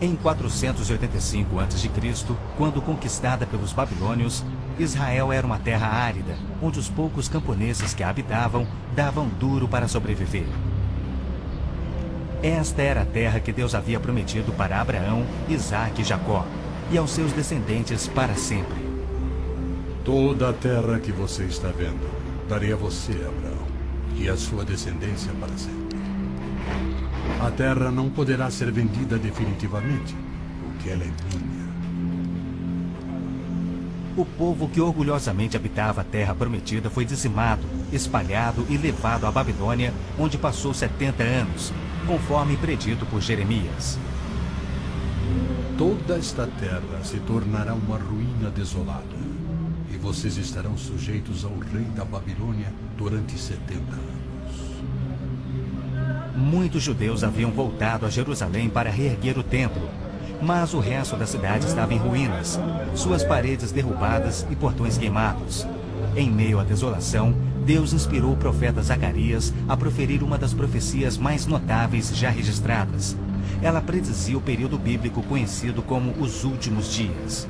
Em 485 a.C., quando conquistada pelos babilônios, Israel era uma terra árida, onde os poucos camponeses que a habitavam davam duro para sobreviver. Esta era a terra que Deus havia prometido para Abraão, Isaque e Jacó, e aos seus descendentes para sempre. Toda a terra que você está vendo, darei a você, Abraão, e a sua descendência para sempre. A terra não poderá ser vendida definitivamente, porque ela é minha. O povo que orgulhosamente habitava a terra prometida foi dizimado, espalhado e levado à Babilônia, onde passou 70 anos, conforme predito por Jeremias. Toda esta terra se tornará uma ruína desolada, e vocês estarão sujeitos ao rei da Babilônia durante 70 anos. Muitos judeus haviam voltado a Jerusalém para reerguer o templo, mas o resto da cidade estava em ruínas, suas paredes derrubadas e portões queimados. Em meio à desolação, Deus inspirou o profeta Zacarias a proferir uma das profecias mais notáveis já registradas. Ela predizia o período bíblico conhecido como os últimos dias.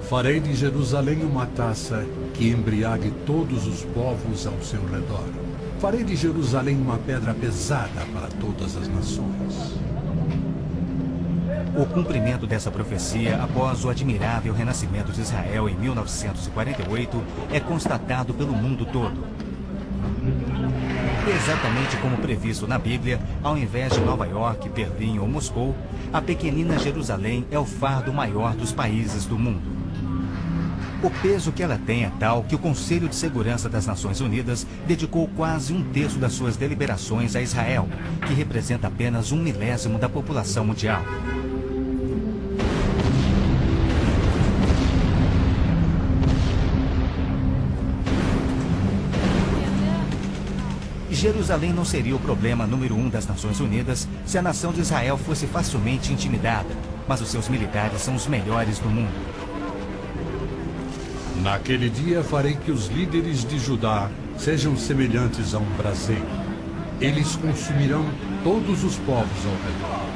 Farei de Jerusalém uma taça que embriague todos os povos ao seu redor. Farei de Jerusalém uma pedra pesada para todas as nações. O cumprimento dessa profecia, após o admirável renascimento de Israel em 1948, é constatado pelo mundo todo. Exatamente como previsto na Bíblia, ao invés de Nova York, Berlim ou Moscou, a pequenina Jerusalém é o fardo maior dos países do mundo. O peso que ela tem é tal que o Conselho de Segurança das Nações Unidas dedicou quase 1/3 das suas deliberações a Israel, que representa apenas 1/1000 da população mundial. Jerusalém não seria o problema número 1 das Nações Unidas se a nação de Israel fosse facilmente intimidada, mas os seus militares são os melhores do mundo. Naquele dia farei que os líderes de Judá sejam semelhantes a um braseiro. Eles consumirão todos os povos ao redor.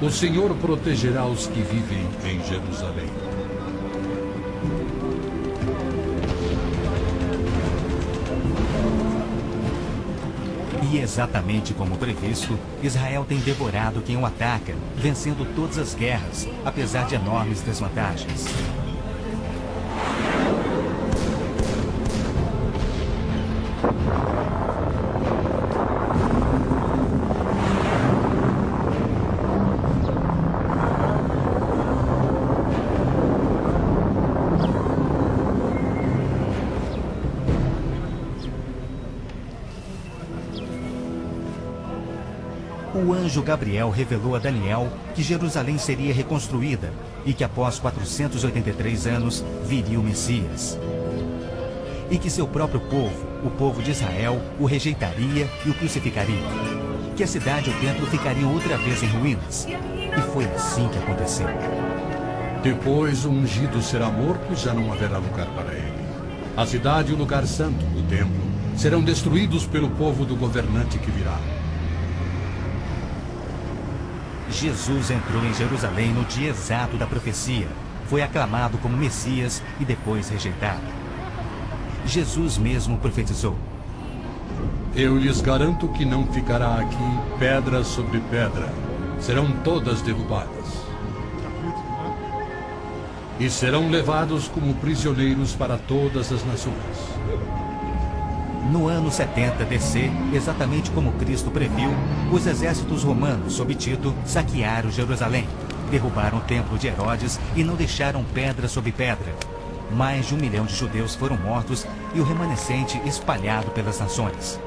O Senhor protegerá os que vivem em Jerusalém. E exatamente como previsto, Israel tem devorado quem o ataca, vencendo todas as guerras, apesar de enormes desvantagens. O anjo Gabriel revelou a Daniel que Jerusalém seria reconstruída e que após 483 anos viria o Messias. E que seu próprio povo, o povo de Israel, o rejeitaria e o crucificaria. Que a cidade e o templo ficariam outra vez em ruínas. E foi assim que aconteceu. Depois o ungido será morto e já não haverá lugar para ele. A cidade e o lugar santo, o templo, serão destruídos pelo povo do governante que virá. Jesus entrou em Jerusalém no dia exato da profecia. Foi aclamado como Messias e depois rejeitado. Jesus mesmo profetizou: Eu lhes garanto que não ficará aqui pedra sobre pedra. Serão todas derrubadas. E serão levados como prisioneiros para todas as nações. No ano 70 DC, exatamente como Cristo previu, os exércitos romanos, sob Tito, saquearam Jerusalém, derrubaram o templo de Herodes e não deixaram pedra sobre pedra. Mais de 1 milhão de judeus foram mortos e o remanescente espalhado pelas nações.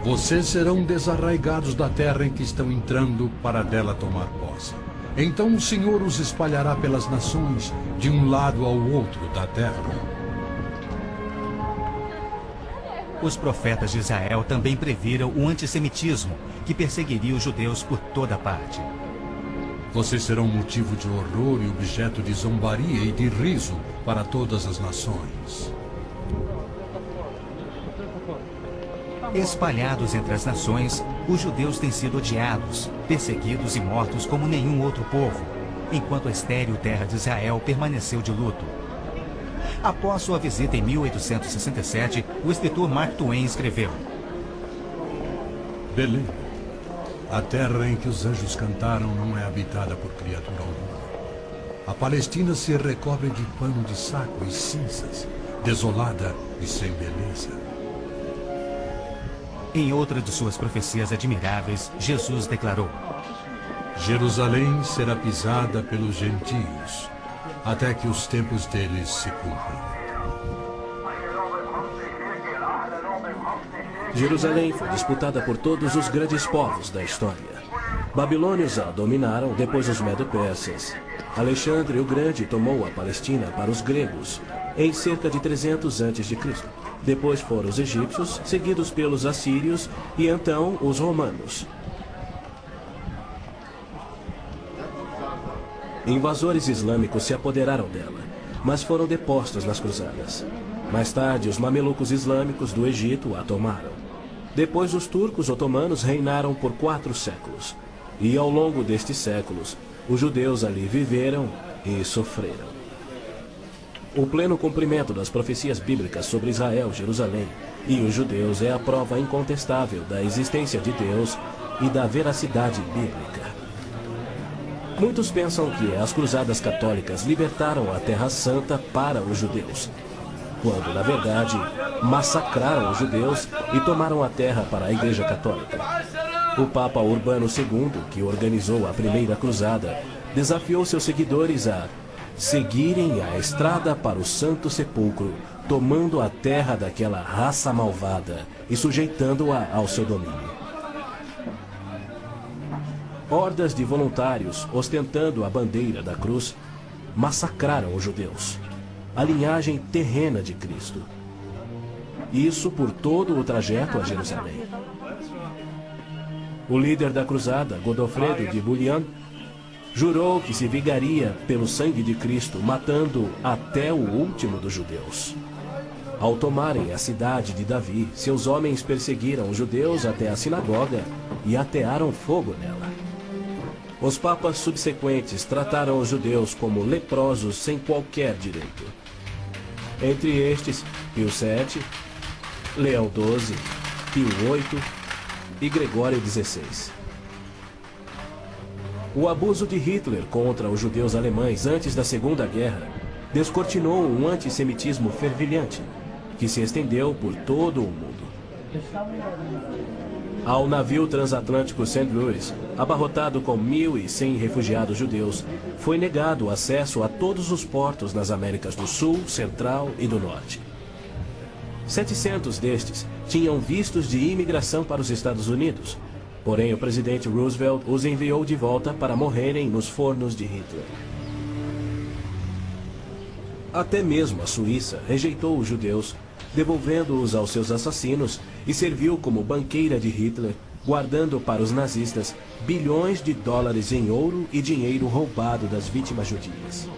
Vocês serão desarraigados da terra em que estão entrando para dela tomar posse. Então o Senhor os espalhará pelas nações, de um lado ao outro da terra. Os profetas de Israel também previram o antissemitismo, que perseguiria os judeus por toda parte. Vocês serão motivo de horror e objeto de zombaria e de riso para todas as nações. Espalhados entre as nações, Os judeus têm sido odiados, perseguidos e mortos como nenhum outro povo, enquanto a estéril terra de Israel permaneceu de luto. Após sua visita em 1867, o escritor Mark Twain escreveu: Belém, a terra em que os anjos cantaram, não é habitada por criatura alguma. A Palestina se recobre de pano de saco e cinzas, desolada e sem beleza. Em outra de suas profecias admiráveis, Jesus declarou: Jerusalém será pisada pelos gentios, até que os tempos deles se cumpram. Jerusalém foi disputada por todos os grandes povos da história. Babilônios a dominaram, depois os Medo-Persas. Alexandre o Grande tomou a Palestina para os gregos em cerca de 300 a.C. Depois foram os egípcios, seguidos pelos assírios e então os romanos. Invasores islâmicos se apoderaram dela, mas foram depostos nas cruzadas. Mais tarde, os mamelucos islâmicos do Egito a tomaram. Depois, os turcos otomanos reinaram por 4 séculos. E ao longo destes séculos, os judeus ali viveram e sofreram. O pleno cumprimento das profecias bíblicas sobre Israel, Jerusalém e os judeus é a prova incontestável da existência de Deus e da veracidade bíblica. Muitos pensam que as cruzadas católicas libertaram a Terra Santa para os judeus, quando, na verdade, massacraram os judeus e tomaram a terra para a Igreja Católica. O Papa Urbano II, que organizou a primeira cruzada, desafiou seus seguidores a seguirem a estrada para o Santo Sepulcro, tomando a terra daquela raça malvada e sujeitando-a ao seu domínio. Hordas de voluntários, ostentando a bandeira da cruz, massacraram os judeus, a linhagem terrena de Cristo. Isso por todo o trajeto a Jerusalém. O líder da cruzada, Godofredo de Bouillon, jurou que se vingaria pelo sangue de Cristo, matando até o último dos judeus. Ao tomarem a cidade de Davi, seus homens perseguiram os judeus até a sinagoga e atearam fogo nela. Os papas subsequentes trataram os judeus como leprosos sem qualquer direito. Entre estes, Pio VII, Leão XII, Pio VIII e Gregório XVI. O abuso de Hitler contra os judeus alemães antes da Segunda Guerra descortinou um antissemitismo fervilhante, que se estendeu por todo o mundo. Ao navio transatlântico St. Louis, abarrotado com 1.100 refugiados judeus, foi negado acesso a todos os portos nas Américas do Sul, Central e do Norte. 700 destes tinham vistos de imigração para os Estados Unidos, porém o presidente Roosevelt os enviou de volta para morrerem nos fornos de Hitler. Até mesmo a Suíça rejeitou os judeus, devolvendo-os aos seus assassinos, e serviu como banqueira de Hitler, guardando para os nazistas bilhões de dólares em ouro e dinheiro roubado das vítimas judias.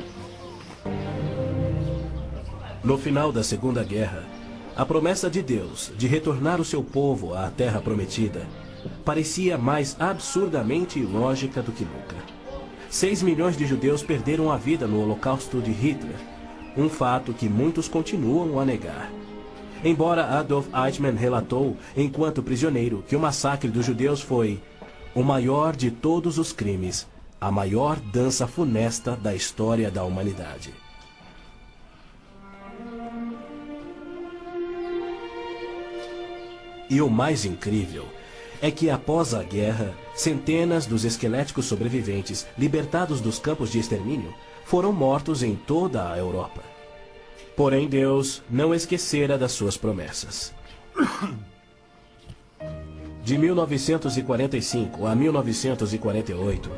No final da Segunda Guerra, a promessa de Deus de retornar o seu povo à Terra Prometida parecia mais absurdamente ilógica do que nunca. 6 milhões de judeus perderam a vida no Holocausto de Hitler, um fato que muitos continuam a negar. Embora Adolf Eichmann relatou, enquanto prisioneiro, que o massacre dos judeus foi o maior de todos os crimes, a maior dança funesta da história da humanidade. E o mais incrível é que, após a guerra, centenas dos esqueléticos sobreviventes, libertados dos campos de extermínio, foram mortos em toda a Europa. Porém, Deus não esquecera das suas promessas. De 1945 a 1948,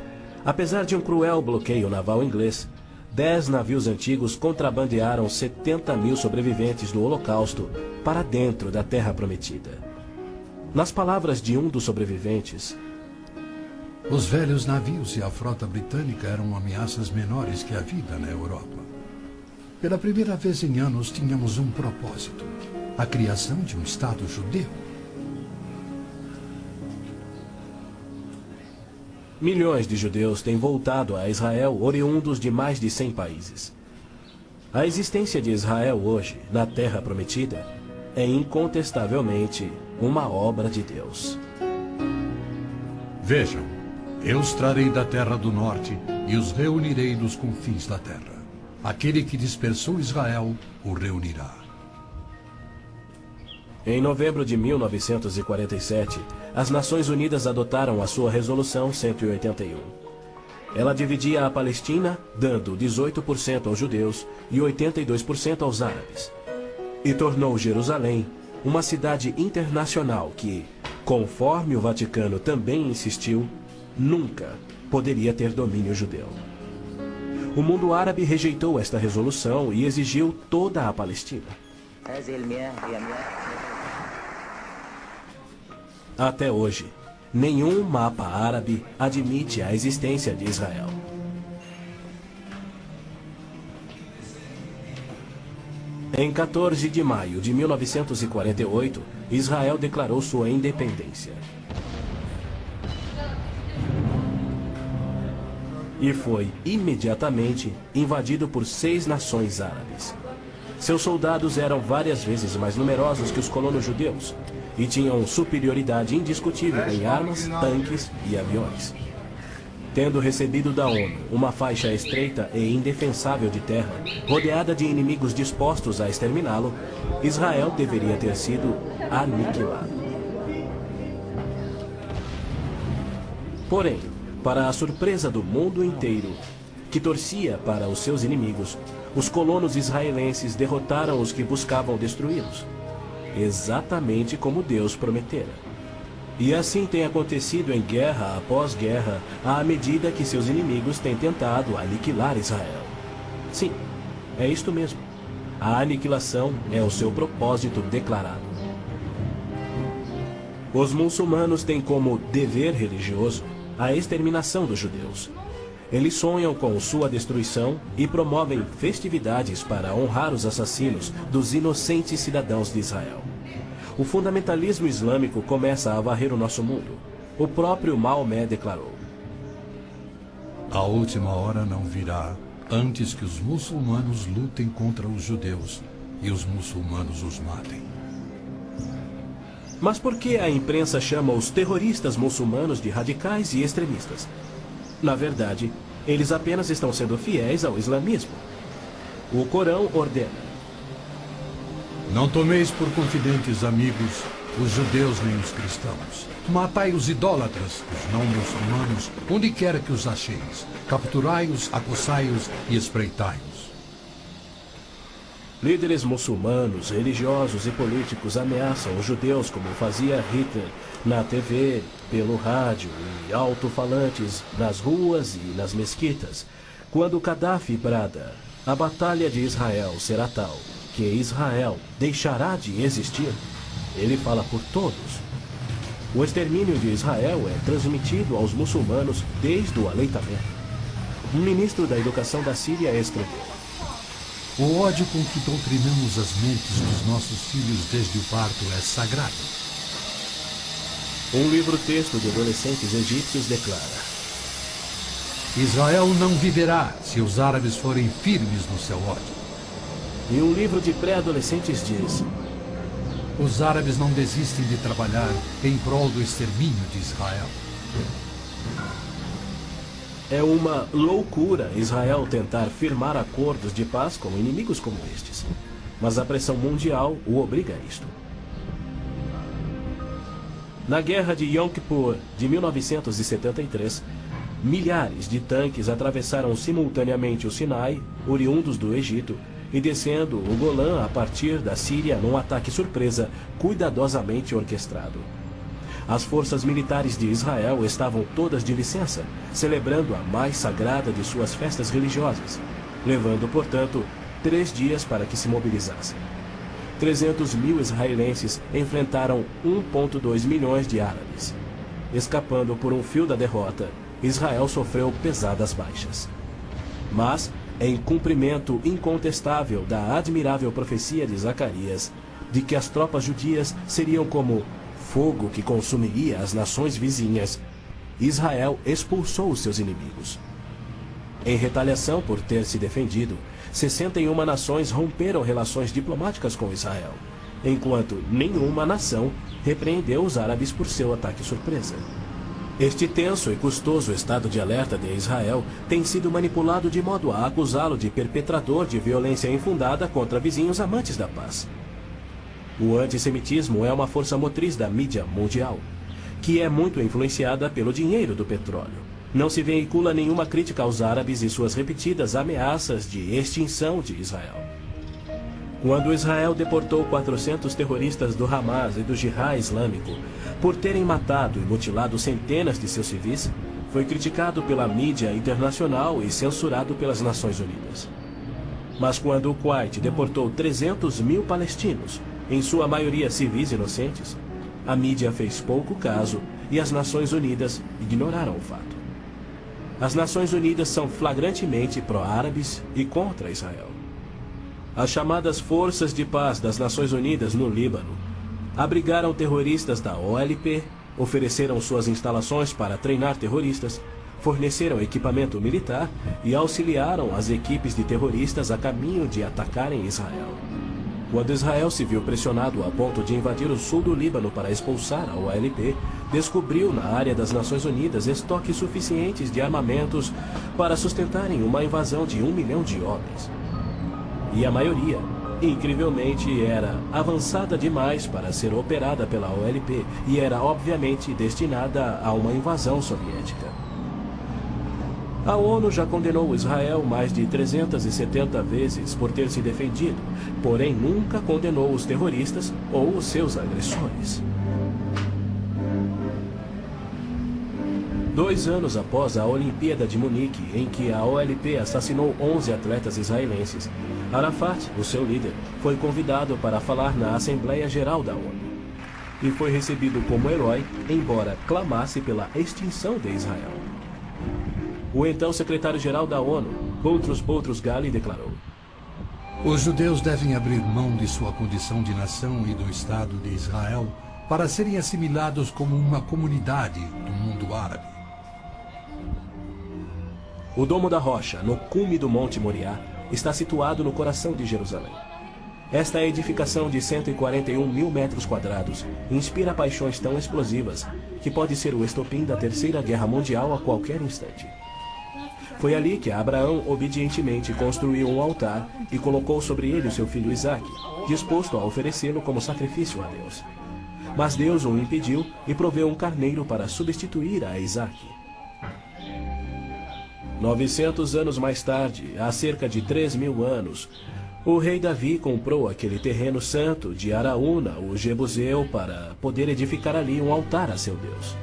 apesar de um cruel bloqueio naval inglês, 10 navios antigos contrabandearam 70.000 sobreviventes do Holocausto para dentro da Terra Prometida. Nas palavras de um dos sobreviventes, os velhos navios e a frota britânica eram ameaças menores que a vida na Europa. Pela primeira vez em anos, tínhamos um propósito: a criação de um Estado judeu. milhões de judeus têm voltado a Israel oriundos de mais de 100 países. A existência de Israel hoje, na Terra Prometida, é incontestavelmente uma obra de Deus. Vejam, eu os trarei da terra do norte e os reunirei dos confins da terra. Aquele que dispersou Israel o reunirá. Em novembro de 1947, as Nações Unidas adotaram a sua Resolução 181. Ela dividia a Palestina, dando 18% aos judeus e 82% aos árabes. E tornou Jerusalém uma cidade internacional que, conforme o Vaticano também insistiu, nunca poderia ter domínio judeu. O mundo árabe rejeitou esta resolução e exigiu toda a Palestina. Até hoje, nenhum mapa árabe admite a existência de Israel. Em 14 de maio de 1948, Israel declarou sua independência. E foi imediatamente invadido por 6 nações árabes. Seus soldados eram várias vezes mais numerosos que os colonos judeus e tinham superioridade indiscutível em armas, tanques e aviões. Tendo recebido da ONU uma faixa estreita e indefensável de terra, rodeada de inimigos dispostos a exterminá-lo, Israel deveria ter sido aniquilado. Porém, para a surpresa do mundo inteiro, que torcia para os seus inimigos, os colonos israelenses derrotaram os que buscavam destruí-los, exatamente como Deus prometera. E assim tem acontecido em guerra após guerra, à medida que seus inimigos têm tentado aniquilar Israel. Sim, é isto mesmo. A aniquilação é o seu propósito declarado. Os muçulmanos têm como dever religioso a exterminação dos judeus. Eles sonham com sua destruição e promovem festividades para honrar os assassinos dos inocentes cidadãos de Israel. O fundamentalismo islâmico começa a varrer o nosso mundo. O próprio Maomé declarou: A última hora não virá antes que os muçulmanos lutem contra os judeus e os muçulmanos os matem. Mas por que a imprensa chama os terroristas muçulmanos de radicais e extremistas? Na verdade, eles apenas estão sendo fiéis ao islamismo. O Corão ordena: Não tomeis por confidentes amigos os judeus nem os cristãos. Matai os idólatras, os não muçulmanos, onde quer que os acheis. Capturai-os, acossai-os e espreitai-os. Líderes muçulmanos, religiosos e políticos ameaçam os judeus como fazia Hitler na TV, pelo rádio e alto-falantes, nas ruas e nas mesquitas. Quando Gaddafi brada: a batalha de Israel será tal que Israel deixará de existir, ele fala por todos. O extermínio de Israel é transmitido aos muçulmanos desde o aleitamento. Um ministro da educação da Síria escreveu: O ódio com que doutrinamos as mentes dos nossos filhos desde o parto é sagrado. Um livro-texto de adolescentes egípcios declara: Israel não viverá se os árabes forem firmes no seu ódio. E um livro de pré-adolescentes diz: Os árabes não desistem de trabalhar em prol do extermínio de Israel. É uma loucura Israel tentar firmar acordos de paz com inimigos como estes. Mas a pressão mundial o obriga a isto. Na Guerra de Yom Kippur, de 1973, milhares de tanques atravessaram simultaneamente o Sinai, oriundos do Egito, e descendo o Golã a partir da Síria num ataque surpresa cuidadosamente orquestrado. As forças militares de Israel estavam todas de licença, celebrando a mais sagrada de suas festas religiosas, levando, portanto, 3 dias para que se mobilizassem. 300 mil israelenses enfrentaram 1,2 milhões de árabes. Escapando por um fio da derrota, Israel sofreu pesadas baixas. Mas, em cumprimento incontestável da admirável profecia de Zacarias, de que as tropas judias seriam como fogo que consumiria as nações vizinhas, Israel expulsou os seus inimigos. Em retaliação por ter se defendido, 61 nações romperam relações diplomáticas com Israel, enquanto nenhuma nação repreendeu os árabes por seu ataque surpresa. Este tenso e custoso estado de alerta de Israel tem sido manipulado de modo a acusá-lo de perpetrador de violência infundada contra vizinhos amantes da paz. O antissemitismo é uma força motriz da mídia mundial, que é muito influenciada pelo dinheiro do petróleo. Não se veicula nenhuma crítica aos árabes e suas repetidas ameaças de extinção de Israel. Quando Israel deportou 400 terroristas do Hamas e do Jihad Islâmico por terem matado e mutilado centenas de seus civis, foi criticado pela mídia internacional e censurado pelas Nações Unidas. Mas quando o Kuwait deportou 300 mil palestinos, em sua maioria civis inocentes, a mídia fez pouco caso e as Nações Unidas ignoraram o fato. As Nações Unidas são flagrantemente pró-árabes e contra Israel. As chamadas Forças de Paz das Nações Unidas no Líbano abrigaram terroristas da OLP, ofereceram suas instalações para treinar terroristas, forneceram equipamento militar e auxiliaram as equipes de terroristas a caminho de atacarem Israel. Quando Israel se viu pressionado a ponto de invadir o sul do Líbano para expulsar a OLP, descobriu na área das Nações Unidas estoques suficientes de armamentos para sustentarem uma invasão de 1 milhão de homens. E a maioria, incrivelmente, era avançada demais para ser operada pela OLP e era obviamente destinada a uma invasão soviética. A ONU já condenou Israel mais de 370 vezes por ter se defendido, porém nunca condenou os terroristas ou os seus agressores. 2 anos após a Olimpíada de Munique, em que a OLP assassinou 11 atletas israelenses, Arafat, o seu líder, foi convidado para falar na Assembleia Geral da ONU. E foi recebido como herói, embora clamasse pela extinção de Israel. O então secretário-geral da ONU, Boutros Ghali, declarou: Os judeus devem abrir mão de sua condição de nação e do Estado de Israel para serem assimilados como uma comunidade do mundo árabe. O Domo da Rocha, no cume do Monte Moriá, está situado no coração de Jerusalém. Esta edificação de 141 mil metros quadrados inspira paixões tão explosivas que pode ser o estopim da Terceira Guerra Mundial a qualquer instante. Foi ali que Abraão obedientemente construiu um altar e colocou sobre ele o seu filho Isaque, disposto a oferecê-lo como sacrifício a Deus. Mas Deus o impediu e proveu um carneiro para substituir a Isaque. 900 anos mais tarde, há cerca de 3.000 anos, o rei Davi comprou aquele terreno santo de Araúna, o Jebuseu, para poder edificar ali um altar a seu Deus.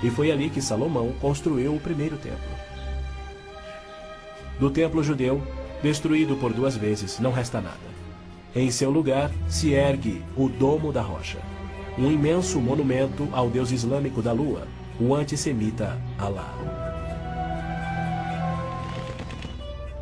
E foi ali que Salomão construiu o primeiro templo. Do templo judeu, destruído por 2 vezes, não resta nada. Em seu lugar se ergue o Domo da Rocha, um imenso monumento ao deus islâmico da lua, o antissemita Alá.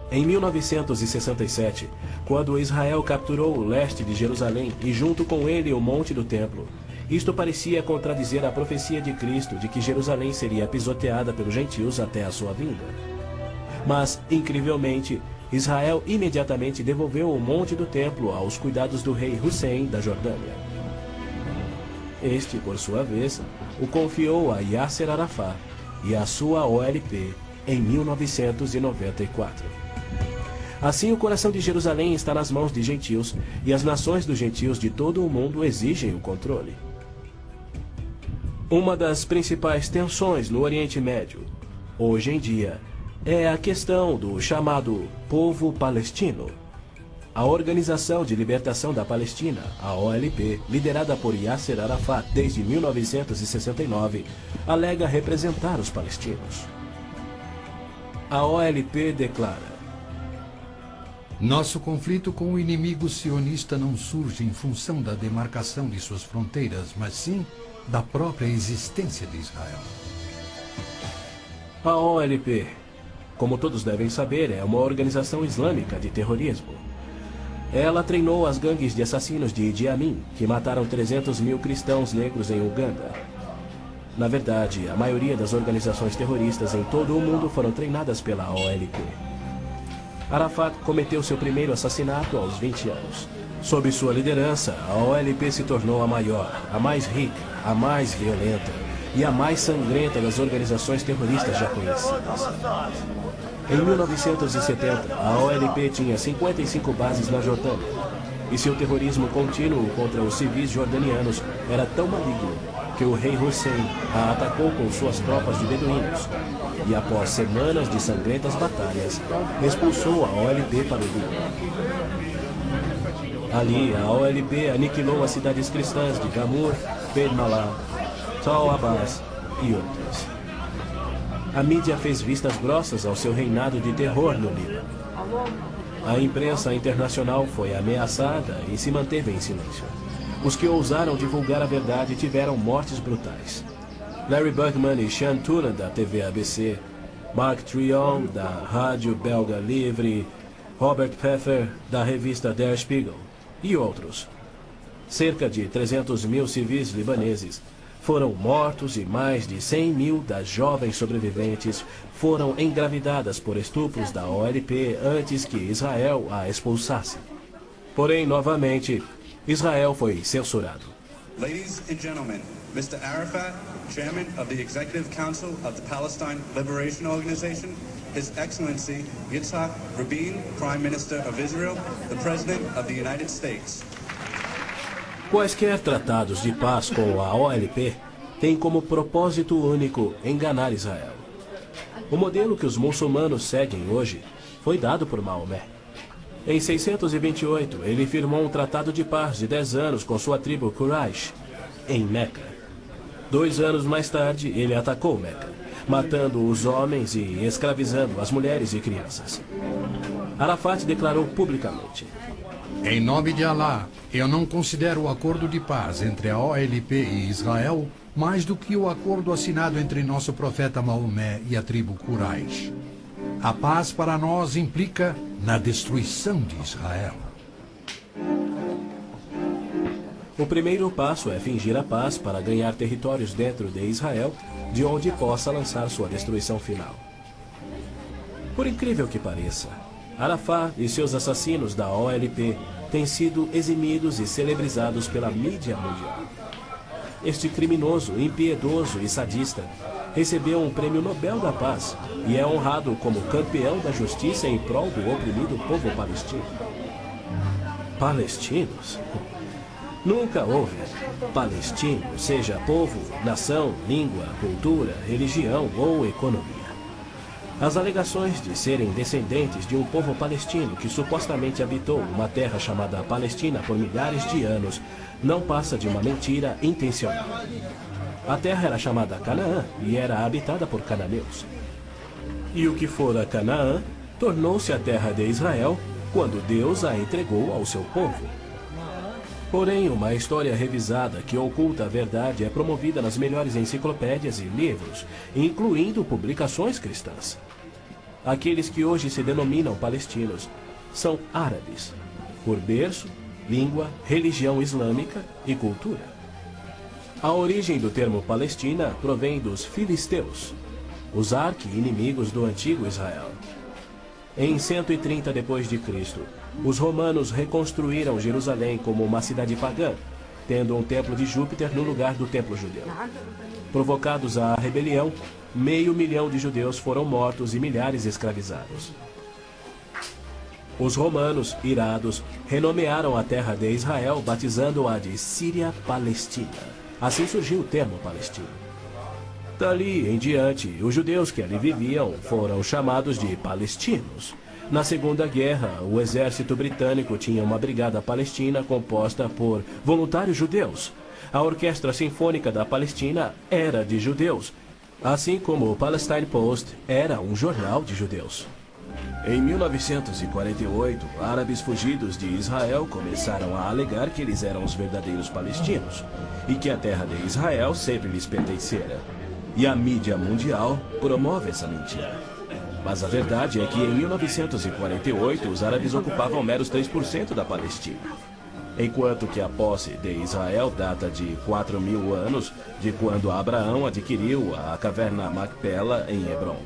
Em 1967, quando Israel capturou o leste de Jerusalém e junto com ele o Monte do Templo, isto parecia contradizer a profecia de Cristo de que Jerusalém seria pisoteada pelos gentios até a sua vinda. Mas, incrivelmente, Israel imediatamente devolveu o Monte do Templo aos cuidados do rei Hussein da Jordânia. Este, por sua vez, o confiou a Yasser Arafat e a sua OLP em 1994. Assim, o coração de Jerusalém está nas mãos de gentios, e as nações dos gentios de todo o mundo exigem o controle. Uma das principais tensões no Oriente Médio, hoje em dia, é a questão do chamado povo palestino. A Organização de Libertação da Palestina, a OLP, liderada por Yasser Arafat desde 1969, alega representar os palestinos. A OLP declara: Nosso conflito com o inimigo sionista não surge em função da demarcação de suas fronteiras, mas sim da própria existência de Israel. A OLP, como todos devem saber, é uma organização islâmica de terrorismo. Ela treinou as gangues de assassinos de Idi Amin, que mataram 300 mil cristãos negros em Uganda. Na verdade, a maioria das organizações terroristas em todo o mundo foram treinadas pela OLP. Arafat cometeu seu primeiro assassinato aos 20 anos. Sob sua liderança, a OLP se tornou a maior, a mais rica, a mais violenta e a mais sangrenta das organizações terroristas já conhecidas. Em 1970, a OLP tinha 55 bases na Jordânia, e seu terrorismo contínuo contra os civis jordanianos era tão maligno que o rei Hussein a atacou com suas tropas de beduínos, e após semanas de sangrentas batalhas, expulsou a OLP para o Líbano. Ali, a OLP aniquilou as cidades cristãs de Gamur, Beit Malá, Tal Abbas e outras. A mídia fez vistas grossas ao seu reinado de terror no Líbano. A imprensa internacional foi ameaçada e se manteve em silêncio. Os que ousaram divulgar a verdade tiveram mortes brutais. Larry Buckman e Sean Tuna, da TV ABC, Mark Trion, da rádio belga Livre, Robert Pfeffer, da revista Der Spiegel, e outros. Cerca de 300 mil civis libaneses foram mortos e mais de 100 mil das jovens sobreviventes foram engravidadas por estupros da OLP antes que Israel a expulsasse. Porém, novamente, Israel foi censurado. Ladies and gentlemen, Mr. Arafat, Chairman of the Executive Council of the Palestine Liberation Organization, His Excellency Yitzhak Rabin, Prime Minister of Israel, the President of the United States. Quaisquer tratados de paz com a OLP têm como propósito único enganar Israel. O modelo que os muçulmanos seguem hoje foi dado por Maomé. Em 628, ele firmou um tratado de paz de 10 anos com sua tribo Quraysh, em Meca. 2 anos mais tarde, ele atacou Meca, matando os homens e escravizando as mulheres e crianças. Arafat declarou publicamente: Em nome de Alá, eu não considero o acordo de paz entre a OLP e Israel mais do que o acordo assinado entre nosso profeta Maomé e a tribo Quraysh. A paz para nós implica na destruição de Israel. O primeiro passo é fingir a paz para ganhar territórios dentro de Israel, de onde possa lançar sua destruição final. Por incrível que pareça, Arafat e seus assassinos da OLP têm sido eximidos e celebrizados pela mídia mundial. Este criminoso, impiedoso e sadista recebeu um prêmio Nobel da Paz e é honrado como campeão da justiça em prol do oprimido povo palestino. Palestinos? Nunca houve palestino, seja povo, nação, língua, cultura, religião ou economia. As alegações de serem descendentes de um povo palestino que supostamente habitou uma terra chamada Palestina por milhares de anos não passa de uma mentira intencional. A terra era chamada Canaã e era habitada por cananeus. E o que fora Canaã tornou-se a terra de Israel quando Deus a entregou ao seu povo. Porém, uma história revisada que oculta a verdade é promovida nas melhores enciclopédias e livros, incluindo publicações cristãs. Aqueles que hoje se denominam palestinos são árabes, por berço, língua, religião islâmica e cultura. A origem do termo Palestina provém dos filisteus, os arqui-inimigos do antigo Israel. Em 130 d.C., os romanos reconstruíram Jerusalém como uma cidade pagã, tendo um templo de Júpiter no lugar do templo judeu. Provocados à rebelião, 500 mil de judeus foram mortos e milhares escravizados. Os romanos, irados, renomearam a terra de Israel, batizando-a de Síria-Palestina. Assim surgiu o termo Palestina. Dali em diante, os judeus que ali viviam foram chamados de palestinos. Na Segunda Guerra, o exército britânico tinha uma brigada palestina composta por voluntários judeus. A Orquestra Sinfônica da Palestina era de judeus, assim como o Palestine Post era um jornal de judeus. Em 1948, árabes fugidos de Israel começaram a alegar que eles eram os verdadeiros palestinos e que a terra de Israel sempre lhes pertencera. E a mídia mundial promove essa mentira. Mas a verdade é que em 1948 os árabes ocupavam meros 3% da Palestina. enquanto que a posse de Israel data de 4.000 anos de quando Abraão adquiriu a caverna Macpela em Hebrom.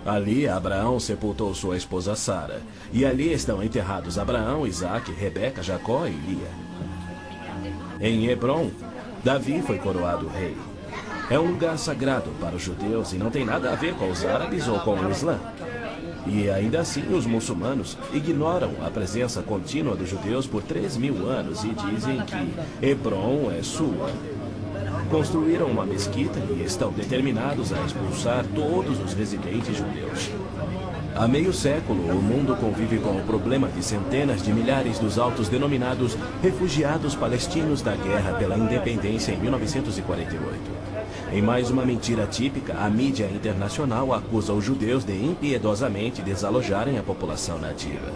Ali, Abraão sepultou sua esposa Sara, e ali estão enterrados Abraão, Isaque, Rebeca, Jacó e Lia. Em Hebrom, Davi foi coroado rei. É um lugar sagrado para os judeus e não tem nada a ver com os árabes ou com o Islã. E ainda assim, os muçulmanos ignoram a presença contínua dos judeus por 3.000 anos e dizem que Hebrom é sua. Construíram uma mesquita e estão determinados a expulsar todos os residentes judeus. Há meio século, o mundo convive com o problema de centenas de milhares dos autodenominados refugiados palestinos da guerra pela independência em 1948. Em mais uma mentira típica, a mídia internacional acusa os judeus de impiedosamente desalojarem a população nativa.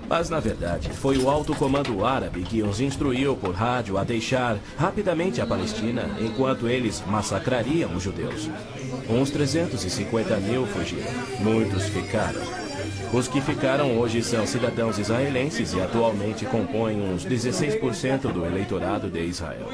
Mas, na verdade, foi o alto comando árabe que os instruiu por rádio a deixar rapidamente a Palestina enquanto eles massacrariam os judeus. Uns 350.000 fugiram. Muitos ficaram. Os que ficaram hoje são cidadãos israelenses e atualmente compõem uns 16% do eleitorado de Israel.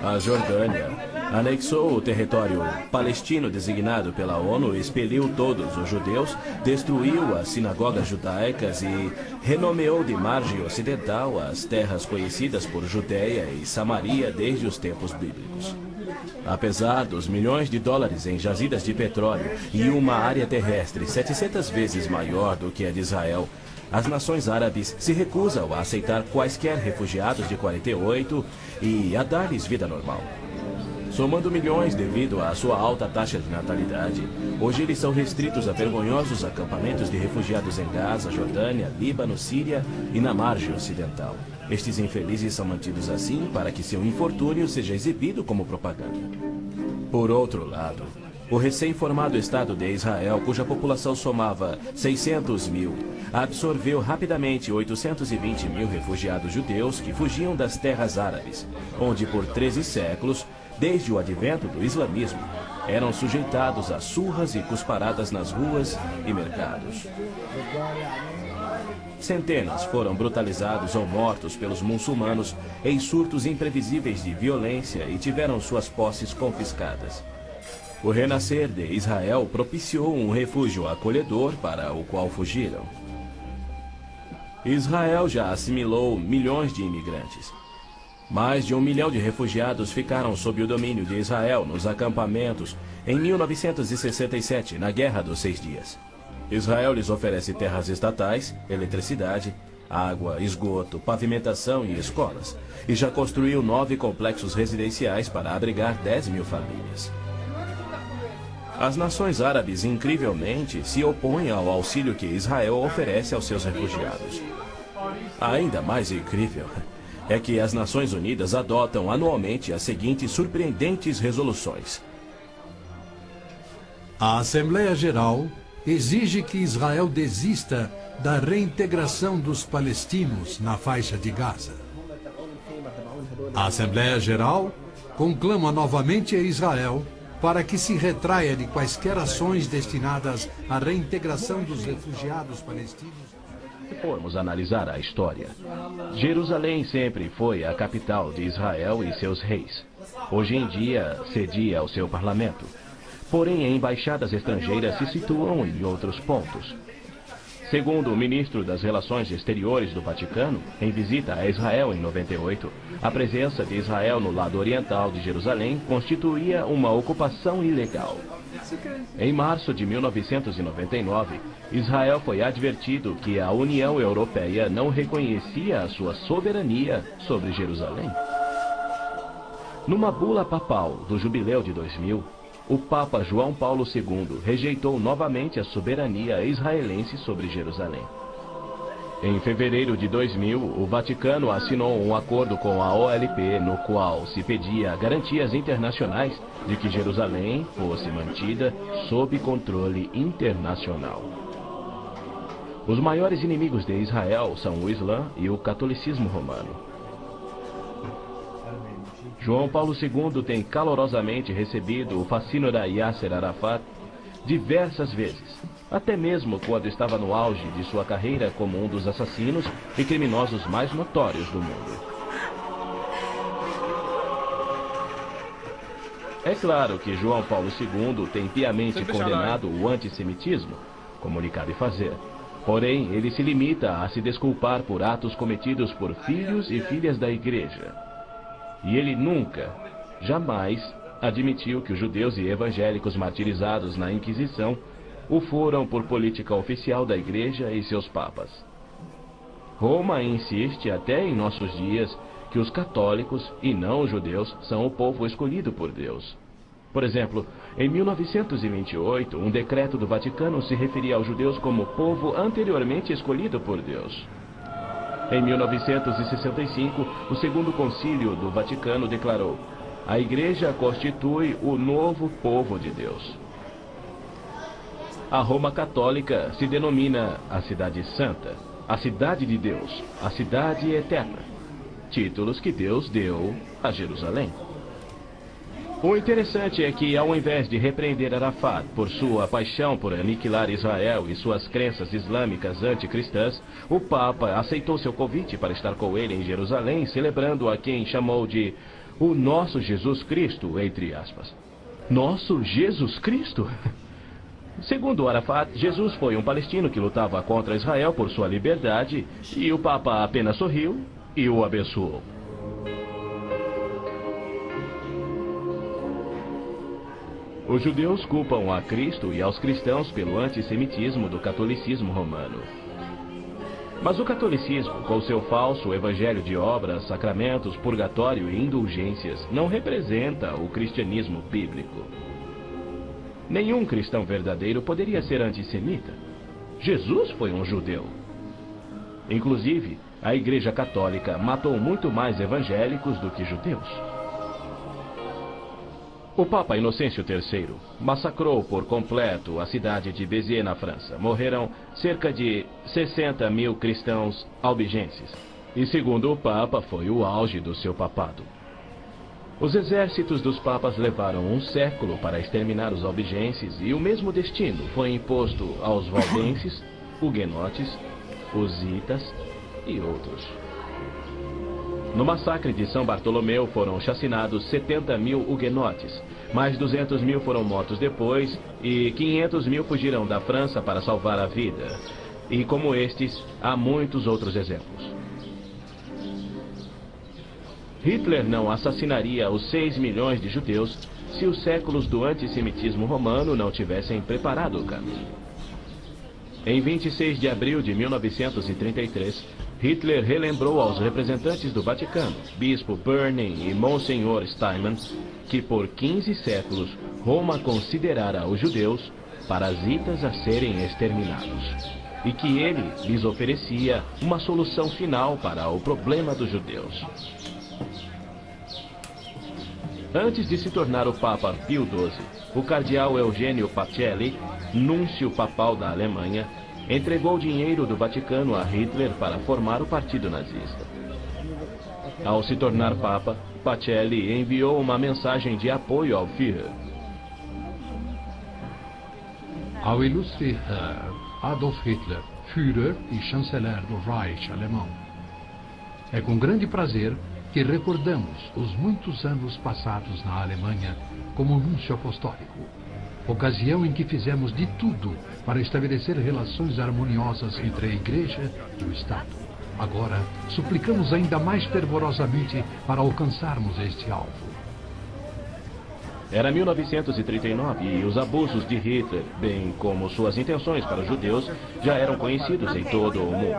A Jordânia anexou o território palestino designado pela ONU, expeliu todos os judeus, destruiu as sinagogas judaicas e renomeou de margem ocidental as terras conhecidas por Judéia e Samaria desde os tempos bíblicos. Apesar dos milhões de dólares em jazidas de petróleo e uma área terrestre 700 vezes maior do que a de Israel, as nações árabes se recusam a aceitar quaisquer refugiados de 48 e a dar-lhes vida normal. Somando milhões devido à sua alta taxa de natalidade, hoje eles são restritos a vergonhosos acampamentos de refugiados em Gaza, Jordânia, Líbano, Síria e na margem ocidental. Estes infelizes são mantidos assim para que seu infortúnio seja exibido como propaganda. Por outro lado, o recém-formado Estado de Israel, cuja população somava 600.000, absorveu rapidamente 820.000 refugiados judeus que fugiam das terras árabes, onde por 13 séculos, desde o advento do islamismo, eram sujeitados a surras e cusparadas nas ruas e mercados. Centenas foram brutalizados ou mortos pelos muçulmanos em surtos imprevisíveis de violência e tiveram suas posses confiscadas. O renascer de Israel propiciou um refúgio acolhedor para o qual fugiram. Israel já assimilou milhões de imigrantes. Mais de 1 milhão de refugiados ficaram sob o domínio de Israel nos acampamentos em 1967, na Guerra dos 6 Dias. Israel lhes oferece terras estatais, eletricidade, água, esgoto, pavimentação e escolas, e já construiu 9 complexos residenciais para abrigar 10.000 famílias. As nações árabes, incrivelmente, se opõem ao auxílio que Israel oferece aos seus refugiados. Ainda mais incrível é que as Nações Unidas adotam anualmente as seguintes surpreendentes resoluções. A Assembleia Geral exige que Israel desista da reintegração dos palestinos na faixa de Gaza. A Assembleia Geral conclama novamente a Israel para que se retraia de quaisquer ações destinadas à reintegração dos refugiados palestinos. Se formos analisar a história, Jerusalém sempre foi a capital de Israel e seus reis. Hoje em dia, cedia ao seu parlamento. Porém, embaixadas estrangeiras se situam em outros pontos. Segundo o ministro das Relações Exteriores do Vaticano, em visita a Israel em 98, a presença de Israel no lado oriental de Jerusalém constituía uma ocupação ilegal. Em março de 1999, Israel foi advertido que a União Europeia não reconhecia a sua soberania sobre Jerusalém. Numa bula papal do Jubileu de 2000, o Papa João Paulo II rejeitou novamente a soberania israelense sobre Jerusalém. Em fevereiro de 2000, o Vaticano assinou um acordo com a OLP, no qual se pedia garantias internacionais de que Jerusalém fosse mantida sob controle internacional. Os maiores inimigos de Israel são o Islã e o catolicismo romano. João Paulo II tem calorosamente recebido o fascínora Yasser Arafat, diversas vezes, até mesmo quando estava no auge de sua carreira como um dos assassinos e criminosos mais notórios do mundo. É claro que João Paulo II tem piamente condenado o antissemitismo, como lhe cabe fazer. Porém, ele se limita a se desculpar por atos cometidos por filhos e filhas da igreja. E ele nunca, jamais, admitiu que os judeus e evangélicos martirizados na Inquisição o foram por política oficial da igreja e seus papas. Roma insiste até em nossos dias que os católicos e não os judeus são o povo escolhido por Deus. Por exemplo, em 1928, um decreto do Vaticano se referia aos judeus como povo anteriormente escolhido por Deus. Em 1965, o Segundo Concílio do Vaticano declarou: a Igreja constitui o novo povo de Deus. A Roma Católica se denomina a Cidade Santa, a Cidade de Deus, a Cidade Eterna. Títulos que Deus deu a Jerusalém. O interessante é que, ao invés de repreender Arafat por sua paixão por aniquilar Israel e suas crenças islâmicas anticristãs, o Papa aceitou seu convite para estar com ele em Jerusalém, celebrando a quem chamou de o nosso Jesus Cristo, entre aspas. Nosso Jesus Cristo? Segundo Arafat, Jesus foi um palestino que lutava contra Israel por sua liberdade, e o Papa apenas sorriu e o abençoou. Os judeus culpam a Cristo e aos cristãos pelo antissemitismo do catolicismo romano. Mas o catolicismo, com seu falso evangelho de obras, sacramentos, purgatório e indulgências, não representa o cristianismo bíblico. Nenhum cristão verdadeiro poderia ser antissemita. Jesus foi um judeu. Inclusive, a Igreja Católica matou muito mais evangélicos do que judeus. O Papa Inocêncio III massacrou por completo a cidade de Béziers, na França. Morreram cerca de 60 mil cristãos albigenses. E segundo o Papa, foi o auge do seu papado. Os exércitos dos papas levaram um século para exterminar os albigenses e o mesmo destino foi imposto aos valdenses, huguenotes, husitas e outros. No massacre de São Bartolomeu foram chacinados 70 mil huguenotes, mais 200 mil foram mortos depois e 500 mil fugiram da França para salvar a vida. E como estes, há muitos outros exemplos. Hitler não assassinaria os 6 milhões de judeus se os séculos do antissemitismo romano não tivessem preparado o caminho. Em 26 de abril de 1933, Hitler relembrou aos representantes do Vaticano, Bispo Burney e Monsenhor Steinman, que por 15 séculos Roma considerara os judeus parasitas a serem exterminados, e que ele lhes oferecia uma solução final para o problema dos judeus. Antes de se tornar o Papa Pio XII, o cardeal Eugênio Pacelli, núncio papal da Alemanha, entregou dinheiro do Vaticano a Hitler para formar o Partido Nazista. Ao se tornar Papa, Pacelli enviou uma mensagem de apoio ao Führer. Ao ilustre Herr Adolf Hitler, Führer e chanceler do Reich alemão. É com grande prazer que recordamos os muitos anos passados na Alemanha como núncio apostólico, ocasião em que fizemos de tudo para estabelecer relações harmoniosas entre a Igreja e o Estado. Agora, suplicamos ainda mais fervorosamente para alcançarmos este alvo. Era 1939 e os abusos de Hitler, bem como suas intenções para os judeus, já eram conhecidos em todo o mundo.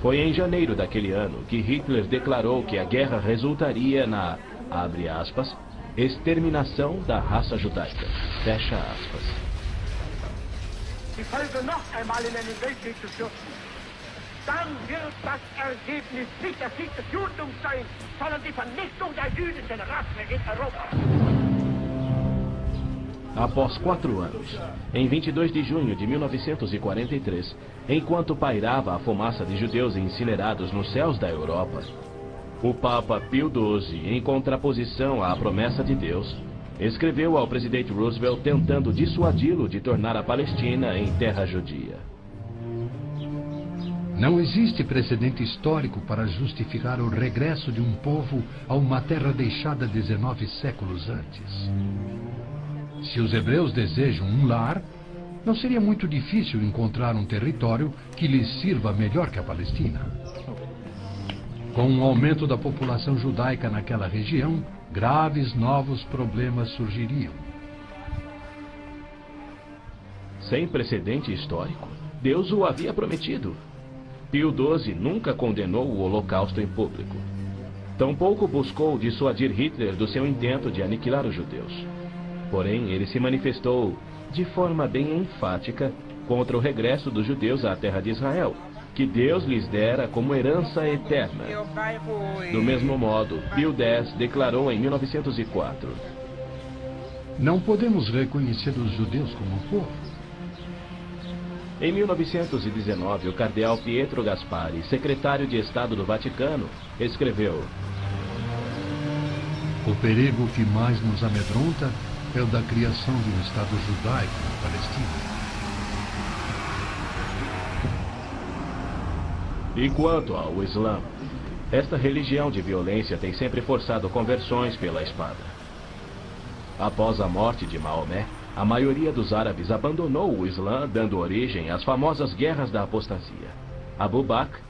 Foi em janeiro daquele ano que Hitler declarou que a guerra resultaria na, abre aspas, exterminação da raça judaica, fecha aspas. Die Folge noch einmal in einen Weltkrieg zu stürzen, dann wird das Ergebnis nicht der Sieg des Judentums sein, sondern die Vernichtung der jüdischen Rasse in Europa. Após 4 anos, em 22 de junho de 1943, enquanto pairava a fumaça de judeus incinerados nos céus da Europa, O Papa Pio XII, em contraposição à promessa de Deus, escreveu ao presidente Roosevelt tentando dissuadi-lo de tornar a Palestina em terra judia. Não existe precedente histórico para justificar o regresso de um povo a uma terra deixada 19 séculos antes. Se os hebreus desejam um lar, não seria muito difícil encontrar um território que lhes sirva melhor que a Palestina. Com o aumento da população judaica naquela região, graves novos problemas surgiriam. Sem precedente histórico, Deus o havia prometido. Pio XII nunca condenou o Holocausto em público. Tampouco buscou dissuadir Hitler do seu intento de aniquilar os judeus. Porém, ele se manifestou de forma bem enfática contra o regresso dos judeus à terra de Israel, que Deus lhes dera como herança eterna. Do mesmo modo, Pio X declarou em 1904: Não podemos reconhecer os judeus como povo. Em 1919, o cardeal Pietro Gasparri, secretário de Estado do Vaticano, escreveu: O perigo que mais nos amedronta é o da criação de um Estado judaico na Palestina. E quanto ao Islã, esta religião de violência tem sempre forçado conversões pela espada. Após a morte de Maomé, a maioria dos árabes abandonou o Islã, dando origem às famosas guerras da apostasia. Abu Bakr,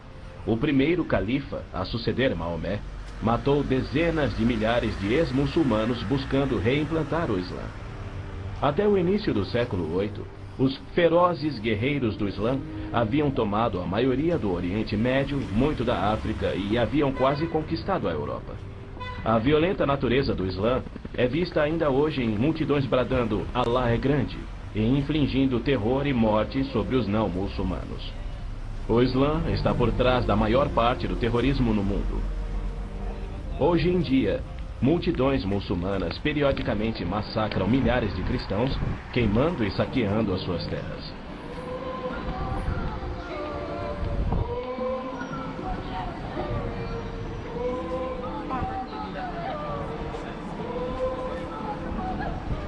o primeiro califa a suceder Maomé, matou dezenas de milhares de ex-muçulmanos buscando reimplantar o Islã. Até o início do século VIII, os ferozes guerreiros do Islã haviam tomado a maioria do Oriente Médio, muito da África e haviam quase conquistado a Europa. A violenta natureza do Islã é vista ainda hoje em multidões bradando "Allah é grande" e infligindo terror e morte sobre os não muçulmanos. O Islã está por trás da maior parte do terrorismo no mundo. Hoje em dia, multidões muçulmanas periodicamente massacram milhares de cristãos, queimando e saqueando as suas terras.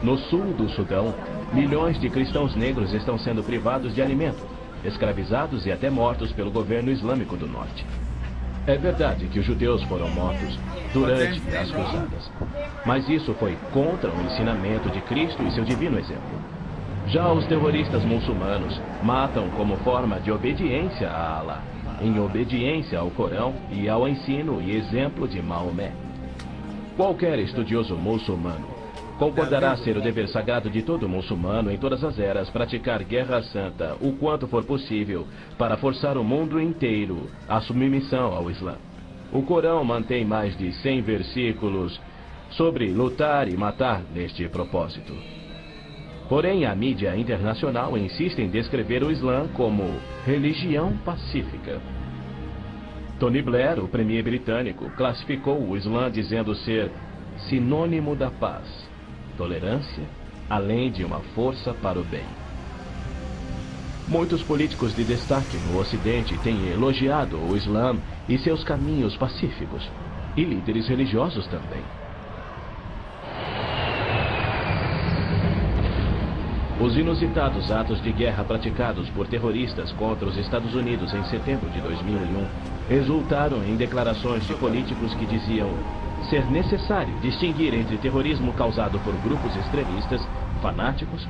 No sul do Sudão, milhões de cristãos negros estão sendo privados de alimento, escravizados e até mortos pelo governo islâmico do norte. É verdade que os judeus foram mortos durante as cruzadas, mas isso foi contra o ensinamento de Cristo e seu divino exemplo. Já os terroristas muçulmanos matam como forma de obediência a Allah, em obediência ao Corão e ao ensino e exemplo de Maomé. Qualquer estudioso muçulmano concordará ser o dever sagrado de todo muçulmano em todas as eras praticar guerra santa o quanto for possível para forçar o mundo inteiro à submissão ao Islã. O Corão mantém mais de 100 versículos sobre lutar e matar neste propósito. Porém, a mídia internacional insiste em descrever o Islã como religião pacífica. Tony Blair, o premier britânico, classificou o Islã dizendo ser sinônimo da paz, tolerância, além de uma força para o bem. Muitos políticos de destaque no Ocidente têm elogiado o Islã e seus caminhos pacíficos, e líderes religiosos também. Os inusitados atos de guerra praticados por terroristas contra os Estados Unidos em setembro de 2001 resultaram em declarações de políticos que diziam ser necessário distinguir entre terrorismo causado por grupos extremistas, fanáticos,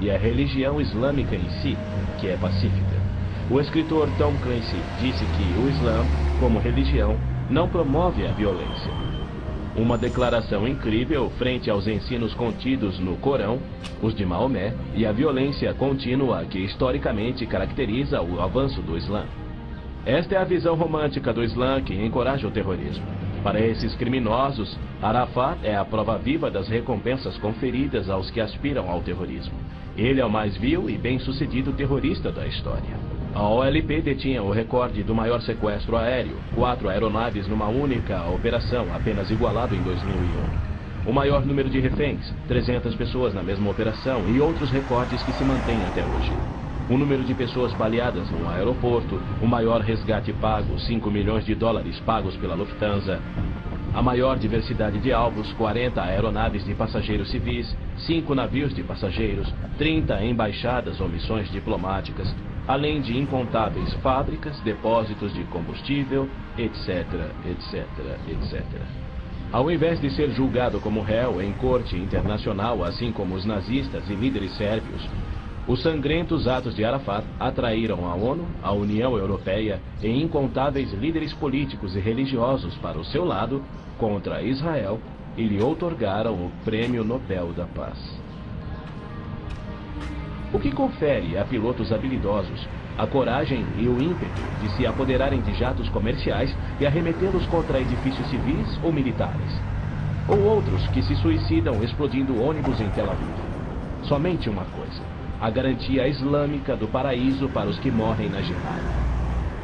e a religião islâmica em si, que é pacífica. O escritor Tom Clancy disse que o Islã, como religião, não promove a violência. Uma declaração incrível frente aos ensinos contidos no Corão, os de Maomé, e a violência contínua que historicamente caracteriza o avanço do Islã. Esta é a visão romântica do Islã que encoraja o terrorismo. Para esses criminosos, Arafat é a prova viva das recompensas conferidas aos que aspiram ao terrorismo. Ele é o mais vil e bem-sucedido terrorista da história. A OLP detinha o recorde do maior sequestro aéreo, 4 aeronaves numa única operação, apenas igualado em 2001. O maior número de reféns, 300 pessoas na mesma operação e outros recordes que se mantêm até hoje. o número de pessoas baleadas no aeroporto, o maior resgate pago, $5 milhões pagos pela Lufthansa, a maior diversidade de alvos, 40 aeronaves de passageiros civis, 5 navios de passageiros, 30 embaixadas ou missões diplomáticas, além de incontáveis fábricas, depósitos de combustível, etc, etc, etc. Ao invés de ser julgado como réu em corte internacional, assim como os nazistas e líderes sérvios, os sangrentos atos de Arafat atraíram a ONU, a União Europeia e incontáveis líderes políticos e religiosos para o seu lado contra Israel e lhe outorgaram o Prêmio Nobel da Paz. O que confere a pilotos habilidosos a coragem e o ímpeto de se apoderarem de jatos comerciais e arremetê-los contra edifícios civis ou militares. Ou outros que se suicidam explodindo ônibus em Tel Aviv. Somente uma coisa: a garantia islâmica do paraíso para os que morrem na jihad.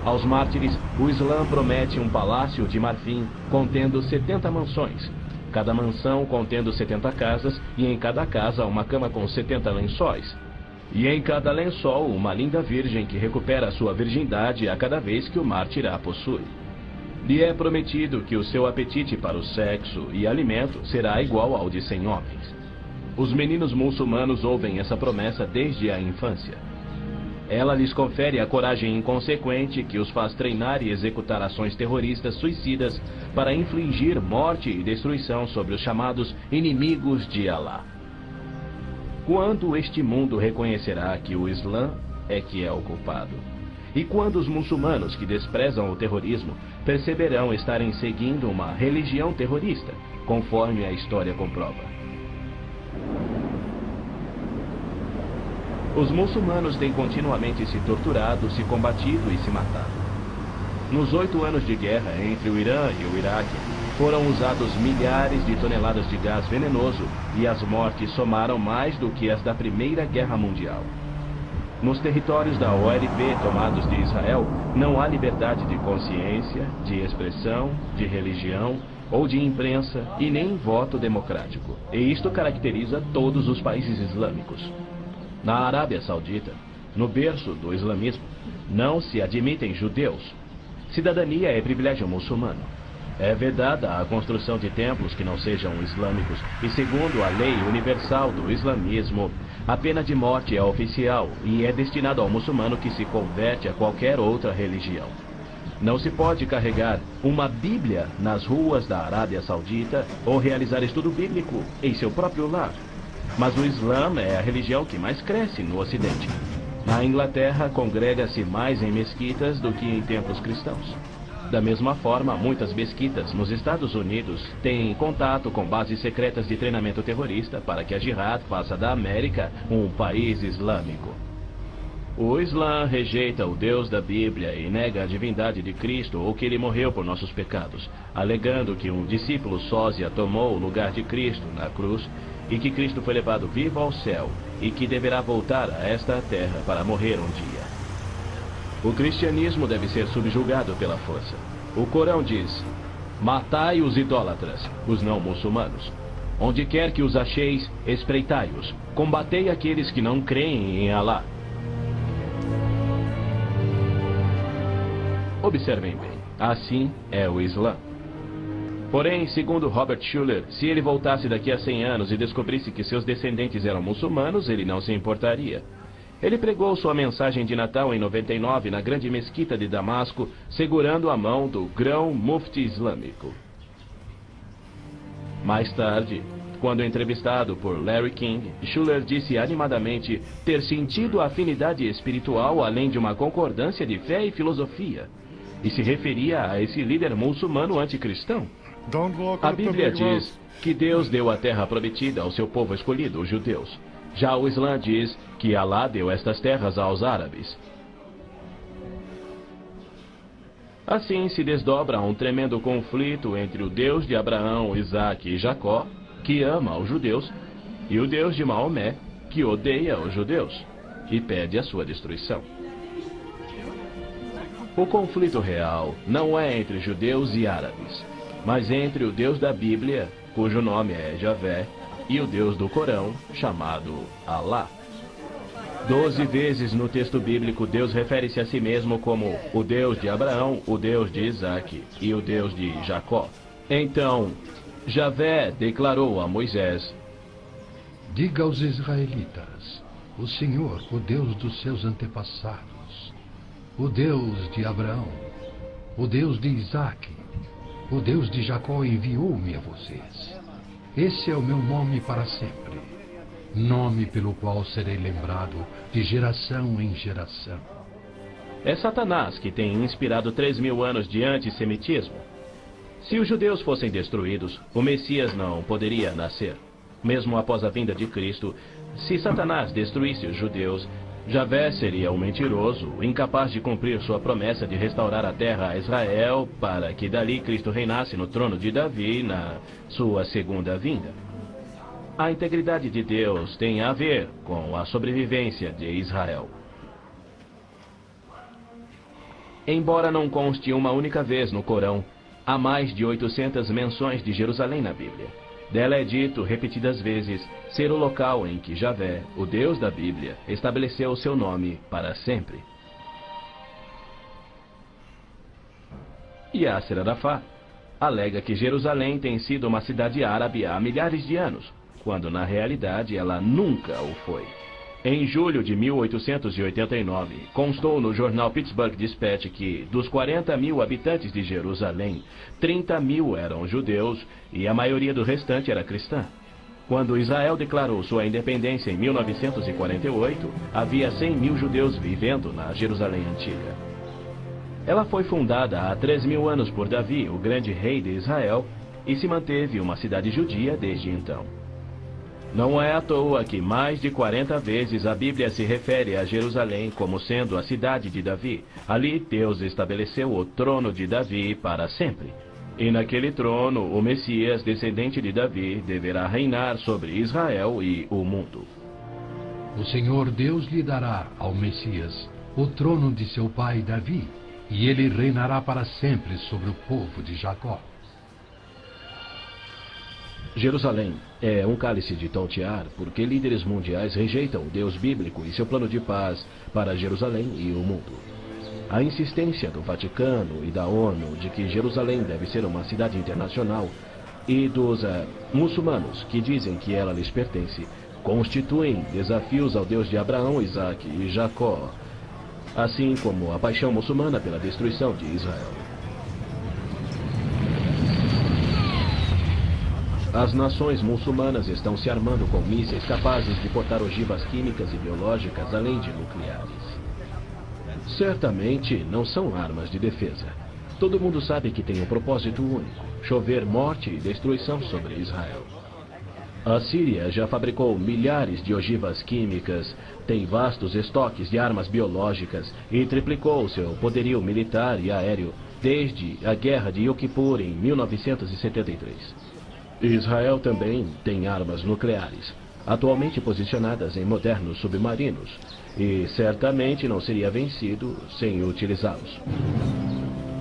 Aos mártires, o Islã promete um palácio de marfim contendo 70 mansões, cada mansão contendo 70 casas e em cada casa uma cama com 70 lençóis. E em cada lençol, uma linda virgem que recupera sua virgindade a cada vez que o mártir a possui. Lhe é prometido que o seu apetite para o sexo e alimento será igual ao de 100 homens. Os meninos muçulmanos ouvem essa promessa desde a infância. Ela lhes confere a coragem inconsequente que os faz treinar e executar ações terroristas suicidas para infligir morte e destruição sobre os chamados inimigos de Alá. Quando este mundo reconhecerá que o Islã é que é o culpado? E quando os muçulmanos que desprezam o terrorismo perceberão estarem seguindo uma religião terrorista, conforme a história comprova? Os muçulmanos têm continuamente se torturado, se combatido e se matado. Nos 8 anos de guerra entre o Irã e o Iraque, foram usados milhares de toneladas de gás venenoso e as mortes somaram mais do que as da Primeira Guerra Mundial. Nos territórios da OLP tomados de Israel, não há liberdade de consciência, de expressão, de religião ou de imprensa e nem voto democrático. E isto caracteriza todos os países islâmicos. Na Arábia Saudita, no berço do islamismo, não se admitem judeus. Cidadania é privilégio muçulmano. É vedada a construção de templos que não sejam islâmicos e, segundo a lei universal do islamismo, a pena de morte é oficial e é destinada ao muçulmano que se converte a qualquer outra religião. Não se pode carregar uma Bíblia nas ruas da Arábia Saudita ou realizar estudo bíblico em seu próprio lar. Mas o Islã é a religião que mais cresce no Ocidente. Na Inglaterra, congrega-se mais em mesquitas do que em templos cristãos. Da mesma forma, muitas mesquitas nos Estados Unidos têm contato com bases secretas de treinamento terrorista para que a Jihad faça da América um país islâmico. O Islã rejeita o Deus da Bíblia e nega a divindade de Cristo ou que ele morreu por nossos pecados, alegando que um discípulo sósia tomou o lugar de Cristo na cruz e que Cristo foi levado vivo ao céu e que deverá voltar a esta terra para morrer um dia. O cristianismo deve ser subjugado pela força. O Corão diz: matai os idólatras, os não muçulmanos. Onde quer que os acheis, espreitai-os. Combatei aqueles que não creem em Alá. Observem bem, assim é o Islã. Porém, segundo Robert Schuller, se ele voltasse daqui a 100 anos e descobrisse que seus descendentes eram muçulmanos, ele não se importaria. Ele pregou sua mensagem de Natal em 99 na grande mesquita de Damasco, segurando a mão do grão mufti islâmico. Mais tarde, quando entrevistado por Larry King, Schuller disse animadamente ter sentido a afinidade espiritual além de uma concordância de fé e filosofia, e se referia a esse líder muçulmano anticristão. A Bíblia diz que Deus deu a terra prometida ao seu povo escolhido, os judeus. Já o Islã diz que Alá deu estas terras aos árabes. Assim se desdobra um tremendo conflito entre o Deus de Abraão, Isaque e Jacó, que ama os judeus, e o Deus de Maomé, que odeia os judeus e pede a sua destruição. O conflito real não é entre judeus e árabes, mas entre o Deus da Bíblia, cujo nome é Javé, e o Deus do Corão, chamado Alá. 12 vezes no texto bíblico, Deus refere-se a si mesmo como o Deus de Abraão, o Deus de Isaac e o Deus de Jacó. Então, Javé declarou a Moisés: diga aos israelitas, o Senhor, o Deus dos seus antepassados, o Deus de Abraão, o Deus de Isaac, o Deus de Jacó enviou-me a vocês. Esse é o meu nome para sempre, nome pelo qual serei lembrado de geração em geração. É Satanás que tem inspirado 3.000 anos de antissemitismo. Se os judeus fossem destruídos, o Messias não poderia nascer. Mesmo após a vinda de Cristo, se Satanás destruísse os judeus, Javé seria um mentiroso, incapaz de cumprir sua promessa de restaurar a terra a Israel, para que dali Cristo reinasse no trono de Davi na sua segunda vinda. A integridade de Deus tem a ver com a sobrevivência de Israel. Embora não conste uma única vez no Corão, há mais de 800 menções de Jerusalém na Bíblia. Dela é dito repetidas vezes ser o local em que Javé, o Deus da Bíblia, estabeleceu o seu nome para sempre. Yasser Arafat alega que Jerusalém tem sido uma cidade árabe há milhares de anos, quando na realidade ela nunca o foi. Em julho de 1889, constou no jornal Pittsburgh Dispatch que, dos 40.000 habitantes de Jerusalém, 30.000 eram judeus e a maioria do restante era cristã. Quando Israel declarou sua independência em 1948, havia 100.000 judeus vivendo na Jerusalém antiga. Ela foi fundada há 3.000 anos por Davi, o grande rei de Israel, e se manteve uma cidade judia desde então. Não é à toa que mais de 40 vezes a Bíblia se refere a Jerusalém como sendo a cidade de Davi. Ali Deus estabeleceu o trono de Davi para sempre. E naquele trono, o Messias, descendente de Davi, deverá reinar sobre Israel e o mundo. O Senhor Deus lhe dará ao Messias o trono de seu pai Davi, e ele reinará para sempre sobre o povo de Jacó. Jerusalém é um cálice de tontear porque líderes mundiais rejeitam o Deus bíblico e seu plano de paz para Jerusalém e o mundo. A insistência do Vaticano e da ONU de que Jerusalém deve ser uma cidade internacional e dos muçulmanos que dizem que ela lhes pertence constituem desafios ao Deus de Abraão, Isaac e Jacó, assim como a paixão muçulmana pela destruição de Israel. As nações muçulmanas estão se armando com mísseis capazes de portar ogivas químicas e biológicas, além de nucleares. Certamente não são armas de defesa. Todo mundo sabe que tem um propósito único: chover morte e destruição sobre Israel. A Síria já fabricou milhares de ogivas químicas, tem vastos estoques de armas biológicas e triplicou seu poderio militar e aéreo desde a guerra de Yom Kippur em 1973. Israel também tem armas nucleares, atualmente posicionadas em modernos submarinos, e certamente não seria vencido sem utilizá-los.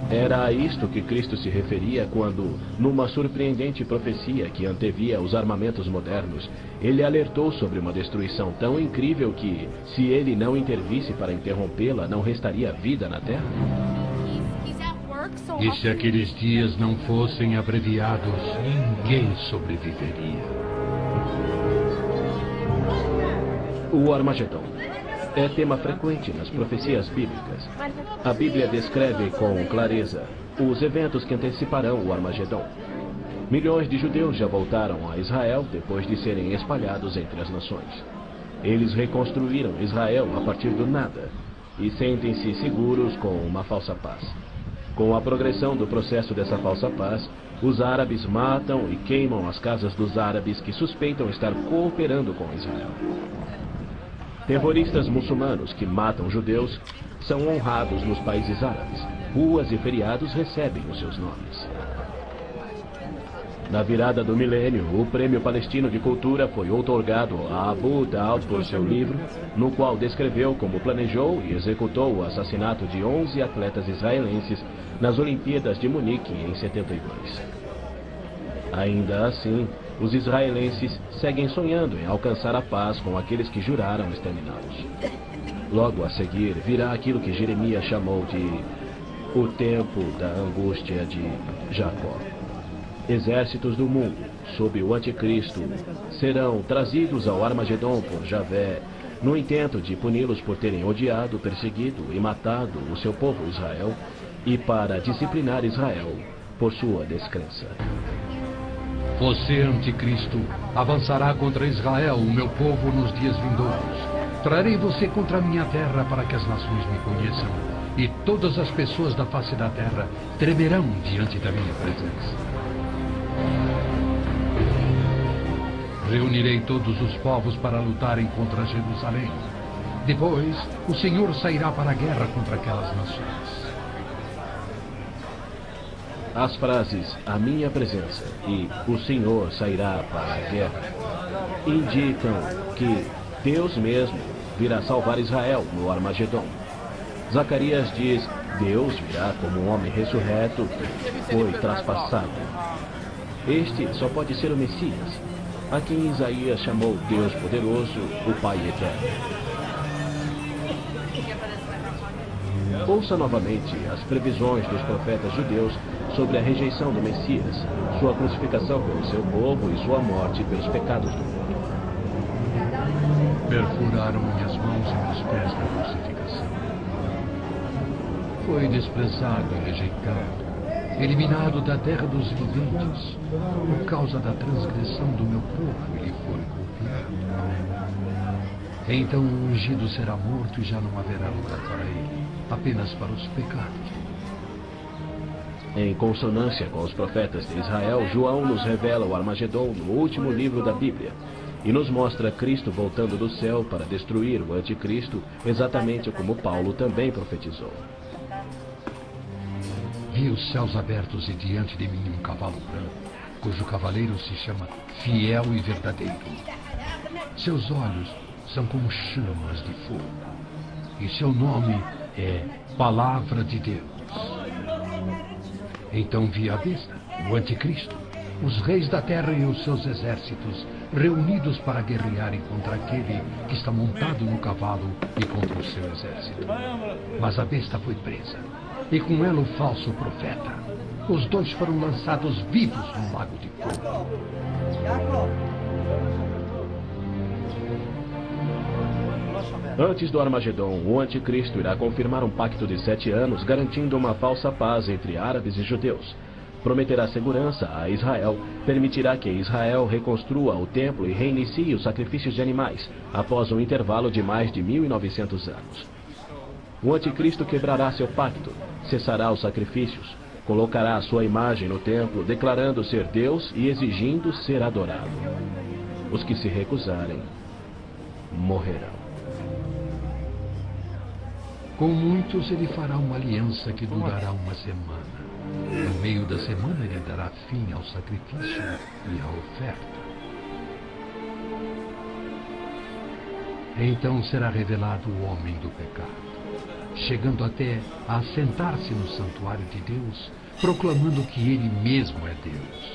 Era a isto que Cristo se referia quando, numa surpreendente profecia que antevia os armamentos modernos, ele alertou sobre uma destruição tão incrível que, se ele não intervisse para interrompê-la, não restaria vida na Terra. E se aqueles dias não fossem abreviados, ninguém sobreviveria. O Armagedon é tema frequente nas profecias bíblicas. A Bíblia descreve com clareza os eventos que anteciparão o Armagedon. Milhões de judeus já voltaram a Israel depois de serem espalhados entre as nações. Eles reconstruíram Israel a partir do nada e sentem-se seguros com uma falsa paz. Com a progressão do processo dessa falsa paz, os árabes matam e queimam as casas dos árabes que suspeitam estar cooperando com Israel. Terroristas muçulmanos que matam judeus são honrados nos países árabes. Ruas e feriados recebem os seus nomes. Na virada do milênio, o Prêmio Palestino de Cultura foi outorgado a Abu Daud por seu livro, no qual descreveu como planejou e executou o assassinato de 11 atletas israelenses nas Olimpíadas de Munique em 72. Ainda assim, os israelenses seguem sonhando em alcançar a paz com aqueles que juraram exterminá-los. Logo a seguir, virá aquilo que Jeremias chamou de o tempo da angústia de Jacó. Exércitos do mundo, sob o anticristo, serão trazidos ao Armagedon por Javé, no intento de puni-los por terem odiado, perseguido e matado o seu povo Israel, e para disciplinar Israel por sua descrença. Você, anticristo, avançará contra Israel, o meu povo, nos dias vindouros. Trarei você contra a minha terra para que as nações me conheçam, e todas as pessoas da face da terra tremerão diante da minha presença. Reunirei todos os povos para lutarem contra Jerusalém. Depois, o Senhor sairá para a guerra contra aquelas nações. As frases "a minha presença" e "o Senhor sairá para a guerra" indicam que Deus mesmo virá salvar Israel no Armagedon. Zacarias diz: Deus virá como um homem ressurreto que foi traspassado. Este só pode ser o Messias, a quem Isaías chamou Deus poderoso, o Pai eterno. Ouça novamente as previsões dos profetas judeus sobre a rejeição do Messias, sua crucificação pelo seu povo e sua morte pelos pecados do mundo. Perfuraram minhas mãos e meus pés na crucificação. Foi desprezado e rejeitado, eliminado da terra dos viventes. Por causa da transgressão do meu povo, ele foi golpeado. Então o ungido será morto e já não haverá lugar para ele, apenas para os pecados. Em consonância com os profetas de Israel, João nos revela o Armagedon no último livro da Bíblia e nos mostra Cristo voltando do céu para destruir o anticristo, exatamente como Paulo também profetizou. Vi os céus abertos e diante de mim um cavalo branco, cujo cavaleiro se chama Fiel e Verdadeiro. Seus olhos são como chamas de fogo, e seu nome é Palavra de Deus. Então vi a besta, o anticristo, os reis da terra e os seus exércitos, reunidos para guerrearem contra aquele que está montado no cavalo e contra o seu exército. Mas a besta foi presa, e com ela o falso profeta. Os dois foram lançados vivos no lago de fogo. Antes do Armagedon, o anticristo irá confirmar um pacto de 7 anos, garantindo uma falsa paz entre árabes e judeus. Prometerá segurança a Israel, permitirá que Israel reconstrua o templo e reinicie os sacrifícios de animais, após um intervalo de mais de 1900 anos. O anticristo quebrará seu pacto, cessará os sacrifícios, colocará a sua imagem no templo, declarando ser Deus e exigindo ser adorado. Os que se recusarem morrerão. Com muitos ele fará uma aliança que durará uma semana. No meio da semana ele dará fim ao sacrifício e à oferta. Então será revelado o homem do pecado, chegando até a assentar-se no santuário de Deus, proclamando que ele mesmo é Deus.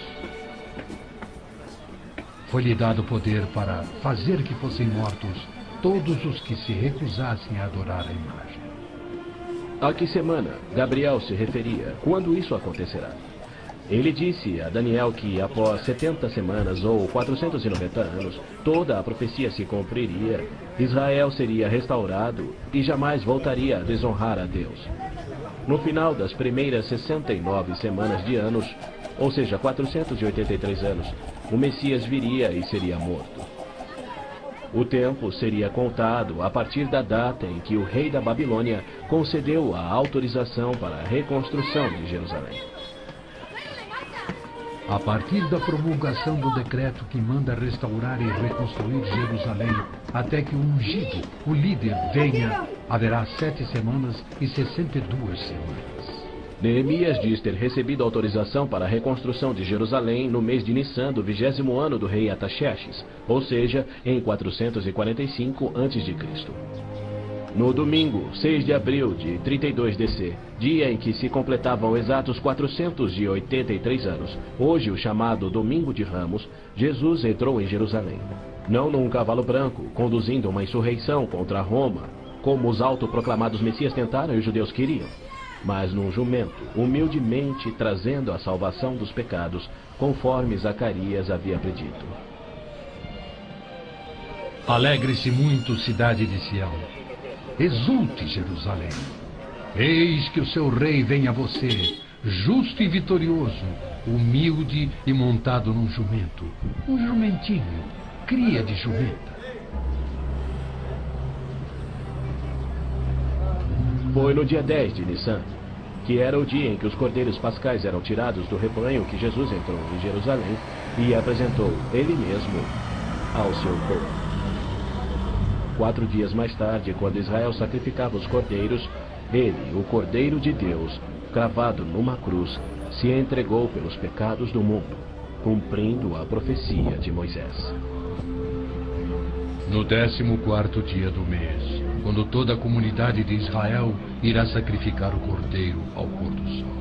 Foi-lhe dado poder para fazer que fossem mortos todos os que se recusassem a adorar a imagem. A que semana Gabriel se referia? Quando isso acontecerá? Ele disse a Daniel que após 70 semanas ou 490 anos, toda a profecia se cumpriria, Israel seria restaurado e jamais voltaria a desonrar a Deus. No final das primeiras 69 semanas de anos, ou seja, 483 anos, o Messias viria e seria morto. O tempo seria contado a partir da data em que o rei da Babilônia concedeu a autorização para a reconstrução de Jerusalém. A partir da promulgação do decreto que manda restaurar e reconstruir Jerusalém, até que o ungido, o líder, venha, haverá 7 semanas e 62 semanas. Neemias diz ter recebido autorização para a reconstrução de Jerusalém no mês de Nissan do 20º ano do rei Artaxerxes, ou seja, em 445 a.C. No domingo, 6 de abril de 32 DC, dia em que se completavam exatos 483 anos, hoje o chamado Domingo de Ramos, Jesus entrou em Jerusalém. Não num cavalo branco, conduzindo uma insurreição contra Roma, como os autoproclamados messias tentaram e os judeus queriam, mas num jumento, humildemente trazendo a salvação dos pecados, conforme Zacarias havia predito. Alegre-se muito, cidade de Sião. Exulte, Jerusalém. Eis que o seu rei vem a você, justo e vitorioso, humilde e montado num jumento. Um jumentinho, cria de jumenta. Foi no dia 10 de Nissan, que era o dia em que os cordeiros pascais eram tirados do rebanho, que Jesus entrou em Jerusalém e apresentou ele mesmo ao seu povo. 4 dias mais tarde, quando Israel sacrificava os cordeiros, ele, o Cordeiro de Deus, cravado numa cruz, se entregou pelos pecados do mundo, cumprindo a profecia de Moisés. No 14º dia do mês, quando toda a comunidade de Israel irá sacrificar o cordeiro ao pôr do sol.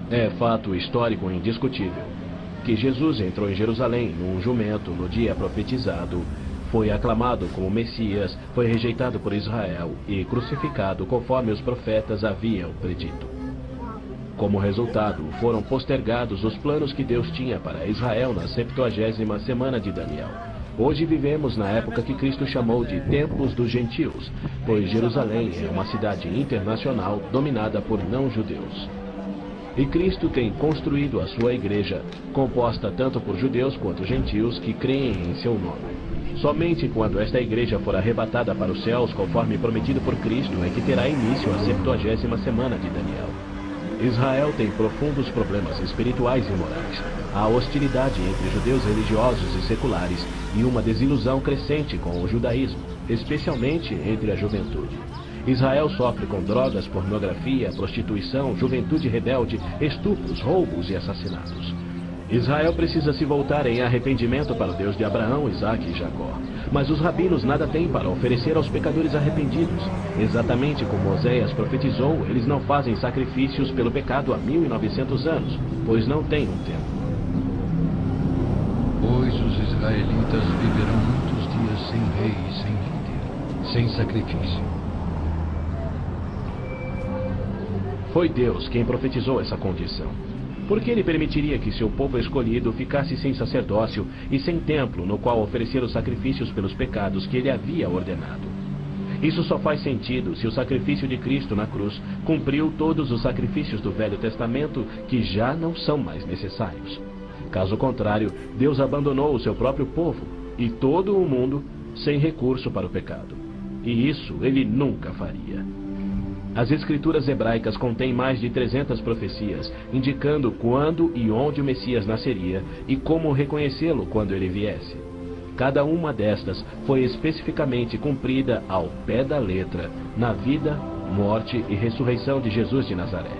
É fato histórico indiscutível que Jesus entrou em Jerusalém num jumento no dia profetizado, foi aclamado como Messias, foi rejeitado por Israel e crucificado conforme os profetas haviam predito. Como resultado, foram postergados os planos que Deus tinha para Israel na 70ª semana de Daniel. Hoje vivemos na época que Cristo chamou de Templos dos Gentios, pois Jerusalém é uma cidade internacional dominada por não-judeus. E Cristo tem construído a sua igreja, composta tanto por judeus quanto gentios que creem em seu nome. Somente quando esta igreja for arrebatada para os céus, conforme prometido por Cristo, é que terá início a 70ª semana de Daniel. Israel tem profundos problemas espirituais e morais. Há hostilidade entre judeus religiosos e seculares e uma desilusão crescente com o judaísmo, especialmente entre a juventude. Israel sofre com drogas, pornografia, prostituição, juventude rebelde, estupros, roubos e assassinatos. Israel precisa se voltar em arrependimento para o Deus de Abraão, Isaque e Jacó. Mas os rabinos nada têm para oferecer aos pecadores arrependidos. Exatamente como Oséias profetizou, eles não fazem sacrifícios pelo pecado há 1900 anos, pois não têm um templo. Pois os israelitas viverão muitos dias sem rei e sem líder, sem sacrifício. Foi Deus quem profetizou essa condição. Por que ele permitiria que seu povo escolhido ficasse sem sacerdócio e sem templo no qual oferecer os sacrifícios pelos pecados que ele havia ordenado? Isso só faz sentido se o sacrifício de Cristo na cruz cumpriu todos os sacrifícios do Velho Testamento que já não são mais necessários. Caso contrário, Deus abandonou o seu próprio povo e todo o mundo sem recurso para o pecado. E isso ele nunca faria. As escrituras hebraicas contêm mais de 300 profecias, indicando quando e onde o Messias nasceria e como reconhecê-lo quando ele viesse. Cada uma destas foi especificamente cumprida ao pé da letra, na vida, morte e ressurreição de Jesus de Nazaré.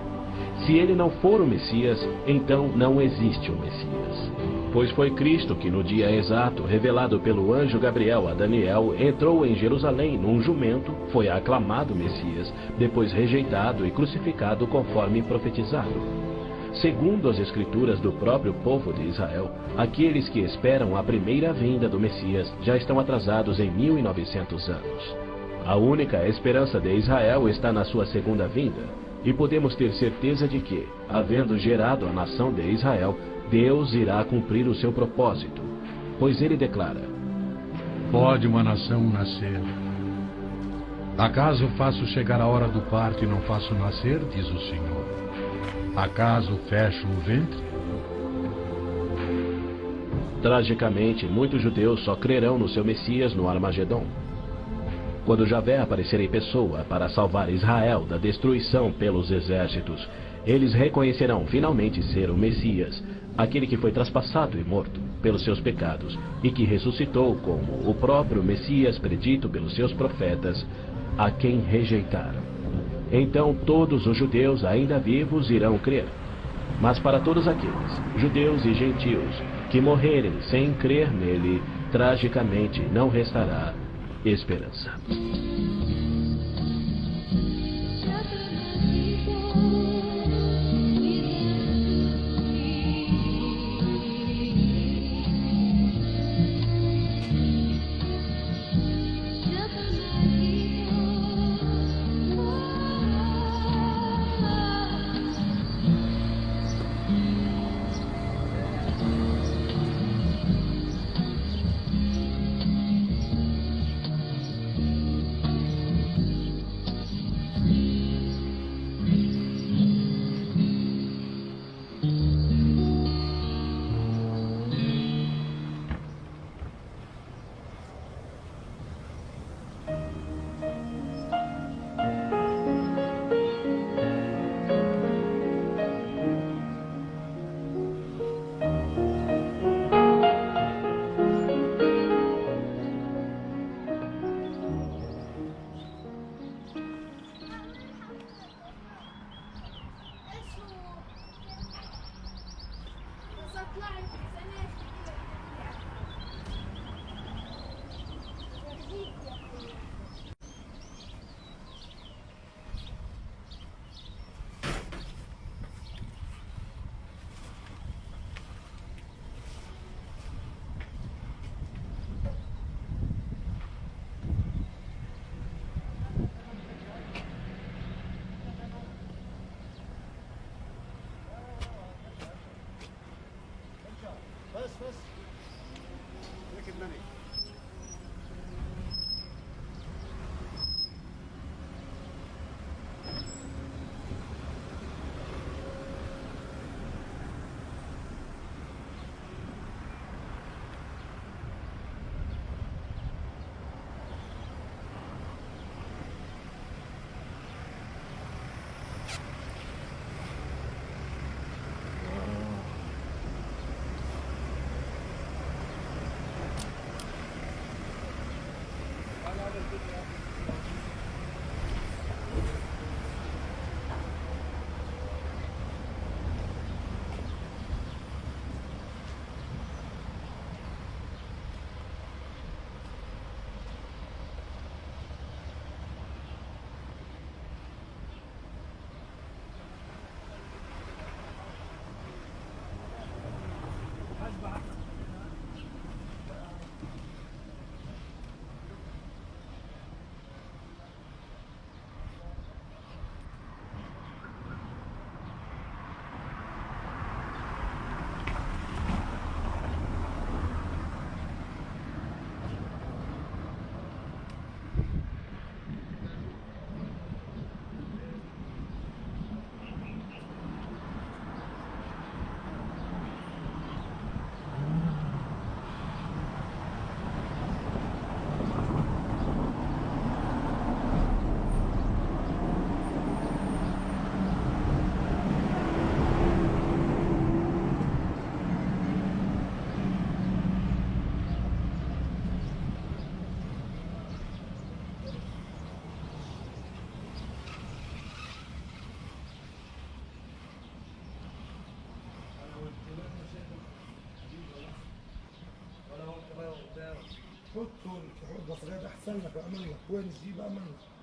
Se ele não for o Messias, então não existe o Messias. Pois foi Cristo que no dia exato, revelado pelo anjo Gabriel a Daniel, entrou em Jerusalém num jumento, foi aclamado Messias, depois rejeitado e crucificado conforme profetizado. Segundo as escrituras do próprio povo de Israel, aqueles que esperam a primeira vinda do Messias já estão atrasados em 1900 anos. A única esperança de Israel está na sua segunda vinda, e podemos ter certeza de que, havendo gerado a nação de Israel, Deus irá cumprir o seu propósito, pois ele declara: Pode uma nação nascer? Acaso faço chegar a hora do parto e não faço nascer, diz o Senhor? Acaso fecho o ventre? Tragicamente, muitos judeus só crerão no seu Messias no Armagedon. Quando Javé aparecer em pessoa para salvar Israel da destruição pelos exércitos, eles reconhecerão finalmente ser o Messias, aquele que foi traspassado e morto pelos seus pecados e que ressuscitou como o próprio Messias predito pelos seus profetas, a quem rejeitaram. Então todos os judeus ainda vivos irão crer. Mas para todos aqueles, judeus e gentios, que morrerem sem crer nele, tragicamente não restará esperança. خد صورة الغدا أحسن لك، أأمن لك، وين تجيب أأمن لك.